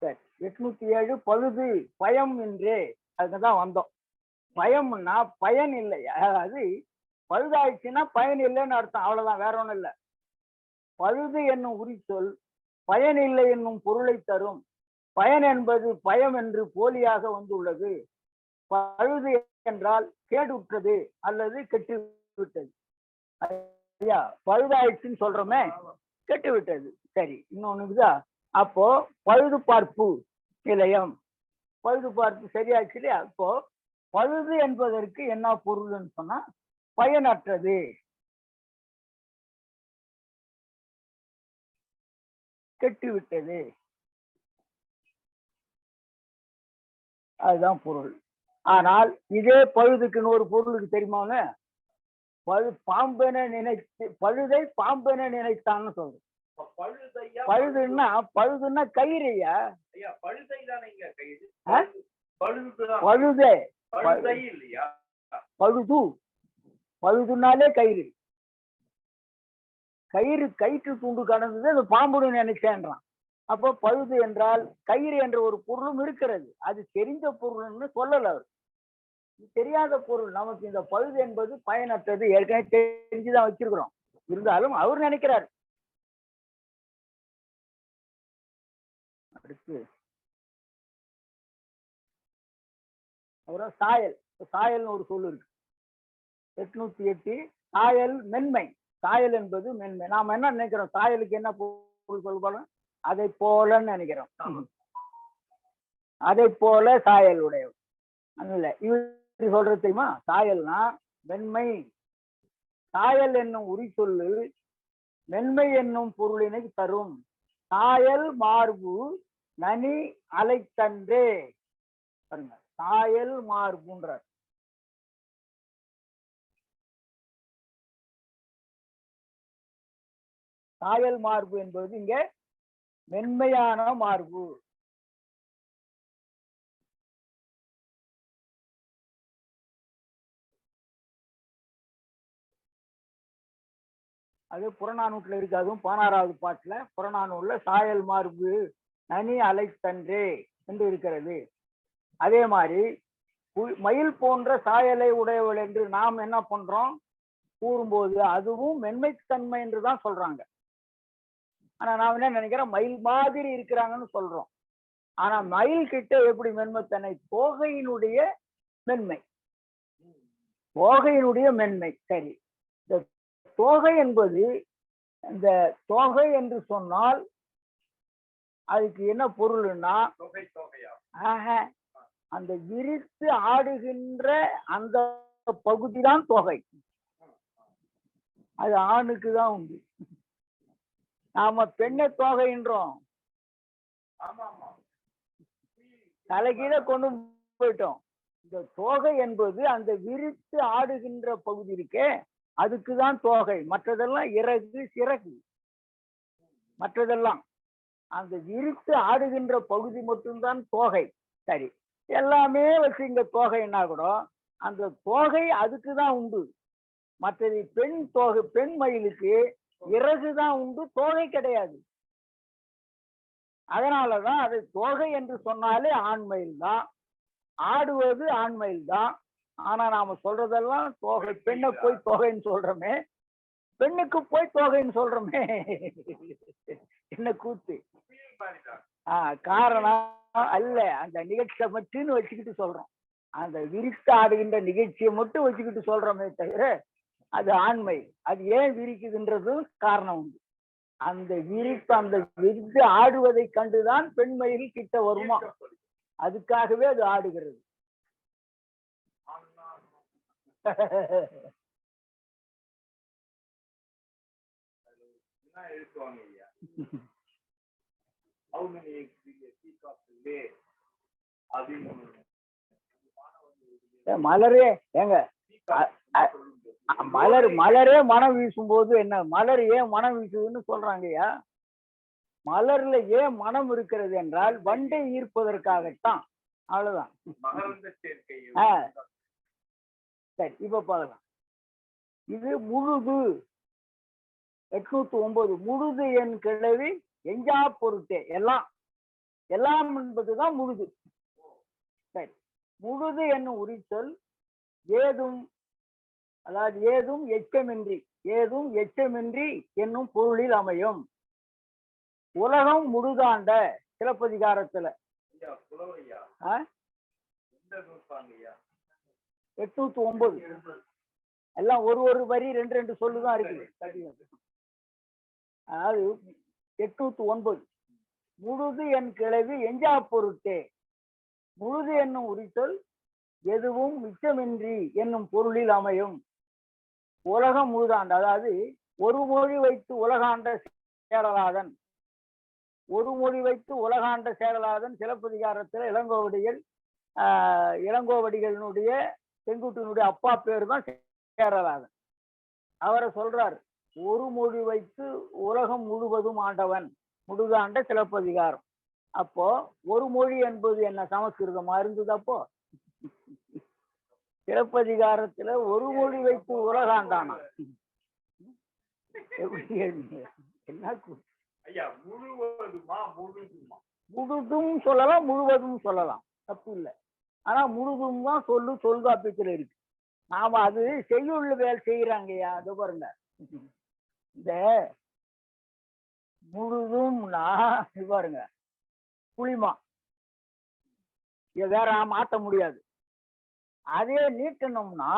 சரி, 807 பழுது பயம் என்றே அதுக்குதான் வந்தோம். பயம்னா பயன் இல்லை, அதாவது பழுதாயிடுச்சுன்னா பயன் இல்லைன்னு அர்த்தம், அவ்வளவுதான், வேற ஒண்ணும் இல்லை. பழுது என்னும் உரிச்சொல் பயன் இல்லை என்னும் பொருளை தரும். பயன் என்பது பயம் என்று போலியாக வந்துள்ளது. பழுது என்றால் கேடுற்றது அல்லது கெட்டு விட்டது. ஐயா, பழுதாயிடுச்சுன்னு சொல்றோமே, கெட்டு விட்டது. சரி, இன்னொன்னுக்குதா, அப்போ பழுது பார்ப்பு நிலையம், பழுது பார்ப்பு சரியாச்சு இல்லையா? அப்போ பழுது என்பதற்கு என்ன பொருள்னு சொன்னா பயனற்றது, கெட்டு விட்டது, அதுதான் பொருள். ஆனால் இதே பழுதுக்கு இன்னொரு பொருளுக்கு தெரியுமாங்க, பாம்பென நினைத்து பழுதை பாம்பென நினைத்தான்னு சொல்றோம். பழுதுன்னா கயிறுயா. பழுதை தானேங்க கயிறு. பழுதே பழுதை இல்லையா? பழுதுனாலே கயிறு. கயிற்று துண்டு கடந்தது அது பாம்புன்னு நினைச்சேன்றான். அப்போ பழுது என்றால் கயிறு என்ற ஒரு பொருளும் இருக்கிறது. அது தெரிந்த பொருள்னு சொல்லல அவர், தெரியாத பொருள். நமக்கு இந்த பழுது என்பது பயனற்றது ஏற்கனவே தெரிஞ்சுதான் வச்சிருக்கிறோம். இருந்தாலும் அவர் நினைக்கிறார். அடுத்து அப்புறம் சாயல். சாயல்னு ஒரு சொல் இருக்கு 808. சாயல் மென்மை. சாயல் என்பது மென்மை. நாம என்ன நினைக்கிறோம், சாயலுக்கு என்ன பொருள் சொல்லுவோம், அதை போலன்னு நினைக்கிறோம். அதை போல சாயல் உடையவர் அல்ல இவர் சொல்றது தெரியுமா? சாயல்னா மென்மை. சாயல் என்னும் உரி சொல்லு மென்மை என்னும் பொருளினை தரும். சாயல் மார்பு நனி அலைத்தன்றே. பாருங்க, சாயல் மார்புன்றார். சாயல் மார்பு என்பது இங்க மென்மையான மார்பு. அது புறநானூற்றுல இருக்கு. அதுவும் 16வது பாட்டுல புறநானூறுல சாயல் மார்பு நனி அலைத்தன்றே என்று இருக்கிறது. அதே மாதிரி மயில் போன்ற சாயலை உடையவள் என்று நாம் என்ன பண்றோம் கூறும்போது அதுவும் மென்மைத்தன்மை என்றுதான் சொல்றாங்க. ஆனா நாம் என்ன நினைக்கிறோம், மயில் மாதிரி இருக்கிறாங்கன்னு சொல்றோம். ஆனா மயில் கிட்ட எப்படி மென்மைத்தன்மை, தோகையினுடைய மென்மை, தோகையினுடைய மென்மை. சரி, இந்த தோகை என்பது, இந்த தோகை என்று சொன்னால் அதுக்கு என்ன பொருள்னா, அந்த விரித்து ஆடுகின்ற அந்த பகுதிதான் தொகை. அது ஆணுக்கு தான் உண்டு. நாம பெண்ணை தொகைன்றோம், தலைகீழ கொண்டு போயிட்டோம். இந்த தோகை என்பது அந்த விரித்து ஆடுகின்ற பகுதி இருக்கே, அதுக்குதான் தோகை. மற்றதெல்லாம் இறகு சிறகு. மற்றதெல்லாம் அந்த விரித்து ஆடுகின்ற பகுதி மட்டும்தான் தோகை. சரி, எல்லாமே வச்சு இங்க தோகைன்னா கூட அந்த தோகை அதுக்குதான் உண்டு. மற்றது பெண் தோகை, பெண் மயிலுக்கு இறகுதான் உண்டு, தோகை கிடையாது. அதனாலதான் அது தோகை என்று சொன்னாலே ஆண்மயில் தான், ஆடுவது ஆண்மயில் தான். ஆனா நாம சொல்றதெல்லாம் தோகை. பெண்ணை போய் தோகைன்னு சொல்றோமே, பெண்ணுக்கு போய் தோகைன்னு சொல்றோமே. என்ன கூத்து. காரணம் அல்ல, அந்த நிகழ்ச்சியை மட்டும்னு வச்சுக்கிட்டு சொல்றோம். அந்த விரித்து ஆடுகின்ற நிகழ்ச்சியை மட்டும் வச்சுக்கிட்டு சொல்றோமே தவிர அது ஆண்மை. அது ஏன் விரிக்குதுன்றது காரணம் உண்டு. அந்த விரித்து ஆடுவதை கண்டுதான் பெண்மையில் கிட்ட வருமா, அதுக்காகவே அது ஆடுகிறது. மலரே ஏங்க, மலரே மனம் வீசும் போது என்ன, மலர் ஏன் மனம் வீசுதுன்னு சொல்றாங்கய்யா. மலர்ல ஏன் மனம் இருக்கிறது என்றால் வண்டை ஈர்ப்பதற்காகத்தான். அவ்வளவுதான். சரி, இப்ப பார்க்கலாம். இது முழுது 809. முழுது என் கிழவி எஞ்சா பொருட்டே. எல்லாம் எல்லாம் என்பதுதான் முழுது. சரி, முழுது என்னும் உரிச்சொல் ஏதும், அதாவது ஏதும் எச்சமின்றி என்னும் பொருளில் அமையும். உலகம் முழுதாண்ட சிலப்பதிகாரத்துல 809. எல்லாம் ஒரு வரி 2 சொல்லுதான் இருக்குது. அதாவது 809. முழுது என் கிழவி எஞ்சா பொருட்டே. முழுது என்னும் உரிச்சொல் எதுவும் மிச்சமின்றி என்னும் பொருளில் அமையும். உலகம் முழுதாண்ட, அதாவது ஒரு மொழி வைத்து உலகாண்ட சேரலாதன். ஒரு மொழி வைத்து உலகாண்ட சேரலாதன் சிலப்பதிகாரத்துல இளங்கோவடிகளினுடைய செங்குட்டினுடைய அப்பா பேரு தான் சேரலாதன். அவரை சொல்றாரு, ஒரு மொழி வைத்து உலகம் முழுவதும் ஆண்டவன், முழுதாண்ட சிலப்பதிகாரம். அப்போ ஒரு மொழி என்பது என்ன, சமஸ்கிருதமா இருந்தது. அப்போ சிலப்பதிகாரத்துல ஒரு மொழி வைத்து உலகாண்டானா? என்ன முழுதும் சொல்லலாம், முழுவதும் சொல்லலாம், தப்பு இல்லை. ஆனா முழுதும் தான் தொல்காப்பியத்துல இருக்கு. நாம அது செய்யுள்ள வேலை செய்யறாங்கய்யா. அது பாருங்க, இந்த முழுதும்னா பாருங்க புளிமா, இத வேற மாற்ற முடியாது. அதே நீட்டணும்னா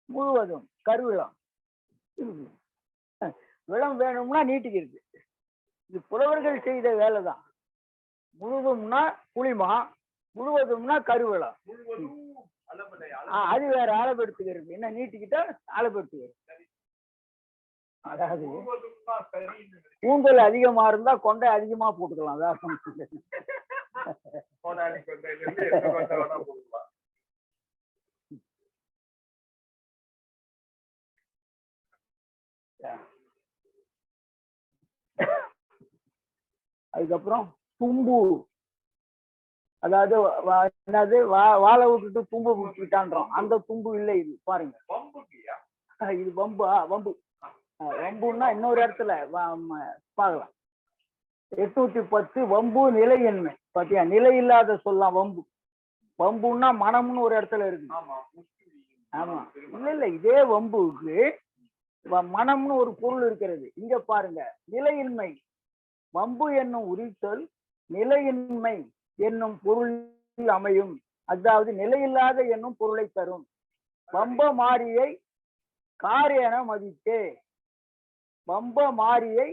முழுவதும் கருவிளம். விளம் வேணும்னா நீட்டிக்கிறது. இது புலவர்கள் செய்த வேலைதான். முழுதும்னா புளிமா, முழுவதும்னா கருவிளம். அது வேற அளவெடுத்துக்கிறது. என்ன நீட்டிக்கிட்டா அளவெடுத்துக்கிறது. அதாவது கூந்தல் அதிகமா இருந்தா கொண்டை அதிகமா போட்டுக்கலாம். அதுக்கப்புறம் தும்பு, அதாவது என்னது, வாழை விட்டுட்டு தும்பு விட்டுட்டான்றோம். அந்த தும்பு இல்லை இது. பாருங்க, இது வம்பு. வம்புன்னா இன்னொரு இடத்துல பார்க்கலாம். 810 வம்பு நிலையின்மை. பாத்தியா, நிலை இல்லாத சொல்லலாம் வம்பு. வம்புன்னா மனம்னு ஒரு இடத்துல இருக்கு. ஆமா, இல்ல இதே வம்புக்கு மனம்னு ஒரு பொருள் இருக்கிறது. இங்க பாருங்க, நிலையின்மை. வம்பு என்னும் உரிச்சொல் நிலையின்மை என்னும் பொருளில் அமையும். அதாவது நிலையில்லாத என்னும் பொருளை தரும். வம்ப மாரியை கார் என மதித்தே. வம்ப மாரியை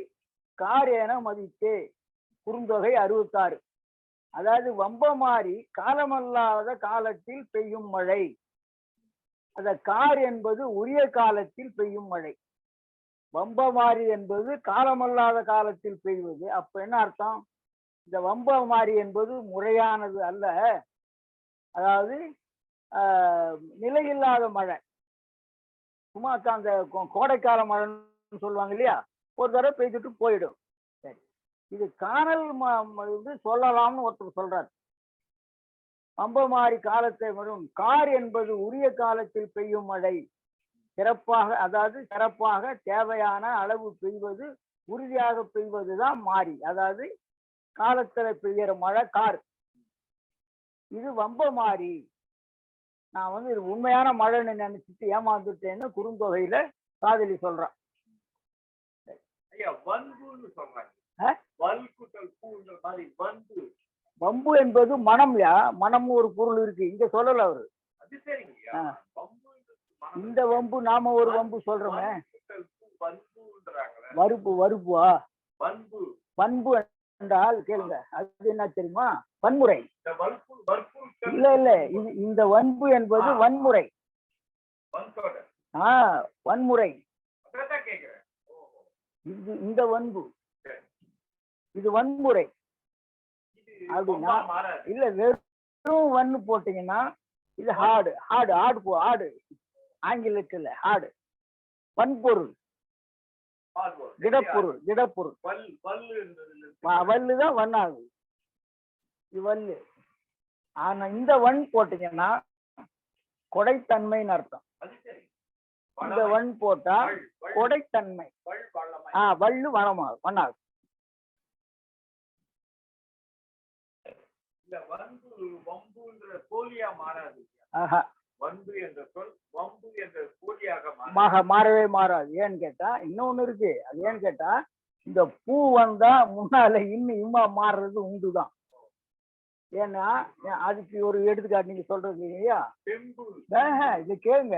கார் என மதித்தே. குறுந்தொகை 66. அதாவது வம்ப மாறி காலமல்லாத காலத்தில் பெய்யும் மழை. அத கார் என்பது உரிய காலத்தில் பெய்யும் மழை. வம்ப மாறி என்பது காலமல்லாத காலத்தில் பெய்வது. அப்ப என்ன அர்த்தம்? இந்த வம்ப மாறி என்பது முறையானது அல்ல. அதாவது நிலையில்லாத மழை. சும்மா அந்த கோடைக்கால மழைன்னு சொல்லுவாங்க இல்லையா, ஒரு தடவை பெய்துட்டு போயிடும். சரி, இது காணல் சொல்லலாம்னு ஒருத்தர் சொல்றாரு. வம்ப மாறி காலத்தை வரும். கார் என்பது உரிய காலத்தில் பெய்யும் மழை. சிறப்பாக, அதாவது சிறப்பாக தேவையான அளவு பெய்வது, உறுதியாக பெய்வதுதான் மாறி. அதாவது காலத்துல பெய்கிற மழை கார். இது வம்ப மாறி. நான் வந்து இது உண்மையான மழைன்னு நினைச்சிட்டு ஏமாந்துட்டேன்னு குறுந்தொகையில காதலி சொல்றான். ஐயா வன்புன்னு சொல்றாங்க. ஆ? வல்குட்டல் பூன்ற மாதிரி வன்பு. வம்பு என்பது மனம்யா, மனம் ஒரு பொருள் இருக்கு, இங்க சொல்லல அவரு. அது சரிங்கய்யா. ஆ. வம்புன்றது மனம். இந்த வம்பு நாம ஒரு வம்பு சொல்றோமே, வல்குட்டல் பூ வன்புன்றாங்களே. வறுப்பு வறுப்பா. வன்பு. பண்பு என்றால் கேளுங்க, அது என்ன தெரியுமா? வன்முறை. இந்த வற்புறுத்தல். இல்ல இல்ல, இந்த வன்பு என்பது வன்முறை. வன்தொடர். வன்முறை. அதான் கேக்குறேன். ஓஹோ. இந்த வன்பு, சரி. இது வன்முறை. இது அப்படின்னா வம்பா மாறாது. இல்ல, வெறும் வன்னு போட்டீங்கன்னா இது ஹார்டு. ஆடு ஆங்கிலத்துல ஹார்டு. வன்பொருள், பார்வோம். திடப்பொருள். வல்லுதான் வண்ணாகுது, இது வல்லு. ஆனா இந்த வன் போட்டீங்கன்னா கொடைத்தன்மைன்னு அர்த்தம். அது சரி. இந்த வன் போட்டா கொடைத்தன்மை. வள்ளு வனமாகும், வண்ணாகும். இல்ல வம்புன்ற போலியா மாறாது. ஆஹா, வம்பு என்ற சொல் வம்பு என்ற போலியாக மாறவே மாறாது. ஏன்னு கேட்டா இன்னொன்னு இருக்கு. அது ஏன்னு கேட்டா இந்த பூ வந்தா முன்னால இம்மா மாறுறது உண்டுதான். ஏன்னா அதுக்கு ஒரு எடுத்துக்காட்டு நீங்க சொல்றது இல்லையா? இது கேளுங்க,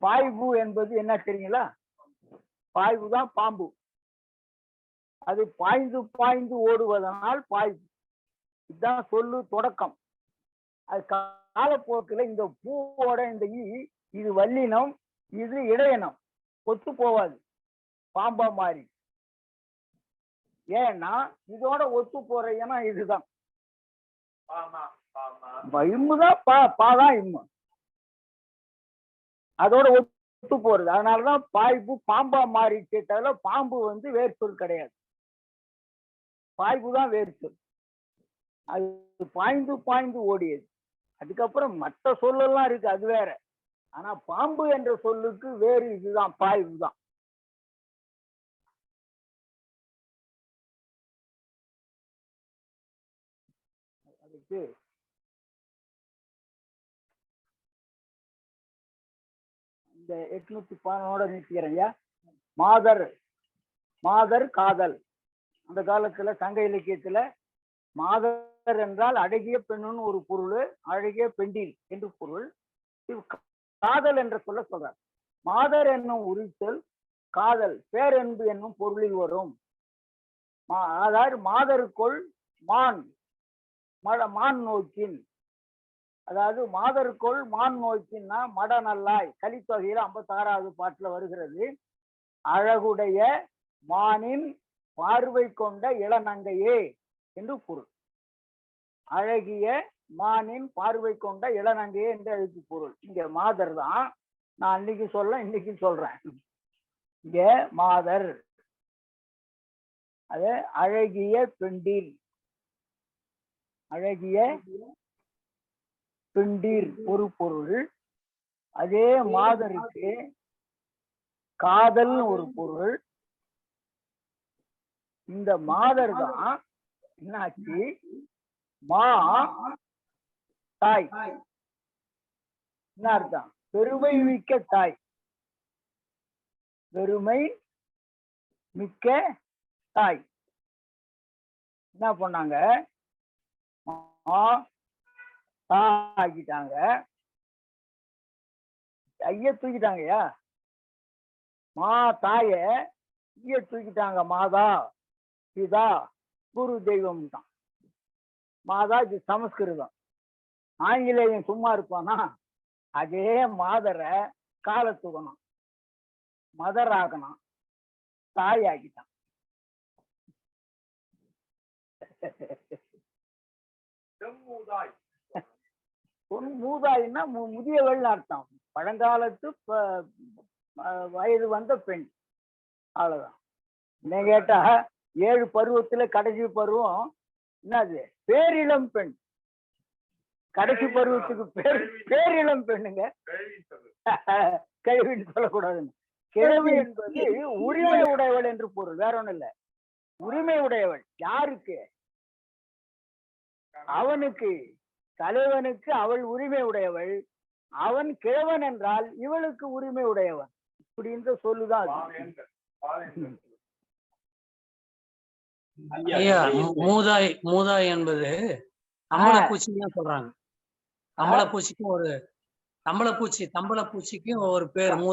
பாய்பு என்பது என்ன தெரியுங்களா? பாய்வு தான் பாம்பு. அது பாய்ந்து பாய்ந்து ஓடுவதனால் பாய்வு. இதுதான் சொல்லு தொடக்கம். அது காலப்போக்கில் இந்த பூவோட இந்த இது வல்லினம், இது இடையினம், ஒத்து போவாது, பாம்பா மாறி. ஏன்னா இதோட ஒத்து போற இனம் இதுதான். இம்முதான் பாதான் இம்மு, அதோட ஒத்து போறது. அதனாலதான் பாய்பு பாம்பா மாறிச்சே தவிர பாம்பு வந்து வேர் சொல் கிடையாது. பாய்பு தான் வேர் சொல். அது பாய்ந்து பாய்ந்து ஓடியது. அதுக்கப்புறம் மற்ற சொல்லெல்லாம் இருக்கு, அது வேற. ஆனா பாம்பு என்ற சொல்லுக்கு வேறு இதுதான், பாய்வு தான். அதுக்கு இந்த 811 நிறுத்திக்கிறேன். மாதர் காதல். அந்த காலத்துல சங்க இலக்கியத்துல மாதர் என்றால் அழகிய பெண்ணுன்னு ஒரு பொருள், அழகிய பெண்டில் என்று பொருள். காதல் என்ற சொல்ல சொல்றார். மாதர் என்னும் உரித்தல் காதல் பேரன்பு என்னும் பொருளில் வரும். அதாவது மாதருக்குள் மான் நோக்கின், அதாவது மாதருக்குள் மான் நோக்கின்னா மட நல்லாய், கலித்தொகையில 56வது பாட்டுல வருகிறது. அழகுடைய மானின் பார்வை கொண்ட இளநங்கையே என்று பொருள். அழகிய மானின் பார்வை கொண்ட இளநங்கையே என்று அதுக்கு பொருள். இங்க மாதர் தான். நான் அன்னைக்கு இன்னைக்கு சொல்றேன். இங்க மாதர் அது அழகிய பெண்டீர், அழகிய பெண்டீர் ஒரு பொருள். அதே மாதருக்கு காதல் ஒரு பொருள். இந்த மாதர் தான் என்னாச்சு, தாய். என்ன அர்த்தம்? பெருமை மிக்க தாய். பெருமை மிக்க தாய் என்ன பண்ணாங்க, ஆக்கிட்டாங்க, ஐய தூக்கிட்டாங்கயா. தாய ஐய தூக்கிட்டாங்க. மாதா பிதா குரு தெய்வம் தான். மாதா இது சமஸ்கிருதம். ஆங்கிலேயம் சும்மா இருப்பானா? அதே மாதரை கால தூக்கணும், மதர் ஆகணும், தாய் ஆக்கிட்டான். மூதாயின்னா முதியவள் அர்த்தம். பழங்காலத்து வயது வந்த பெண், அவ்வளவுதான். என்ன கேட்டா 7 பருவத்துல கடைசி பருவம் என்னது, பேரிளம் பெண். கடைசி பருவத்துக்கு பேரிளம் பெண்ணுங்க. கேள்வின்னு சொல்லக்கூடாதுன்னு. கிழவி என்பது உரிமை உடையவள் என்று பொருள், வேற ஒண்ணும் இல்ல. உரிமை உடையவள் யாருக்கு? அவனுக்கு, தலைவனுக்கு அவள் உரிமை உடையவள். அவன் கிழவன் என்றால் இவளுக்கு உரிமை உடையவன். இப்படி இந்த சொல்லுதான் அது. பாவேந்தர், பாவேந்தர். ஐயா மூதாய் மூதாய் என்பது அம்பலப்பூச்சின்னு தான் சொல்றாங்க. அம்பலப்பூச்சிக்கும் ஒரு தம்பளப்பூச்சிக்கும் ஒரு பேர் மூதாய்.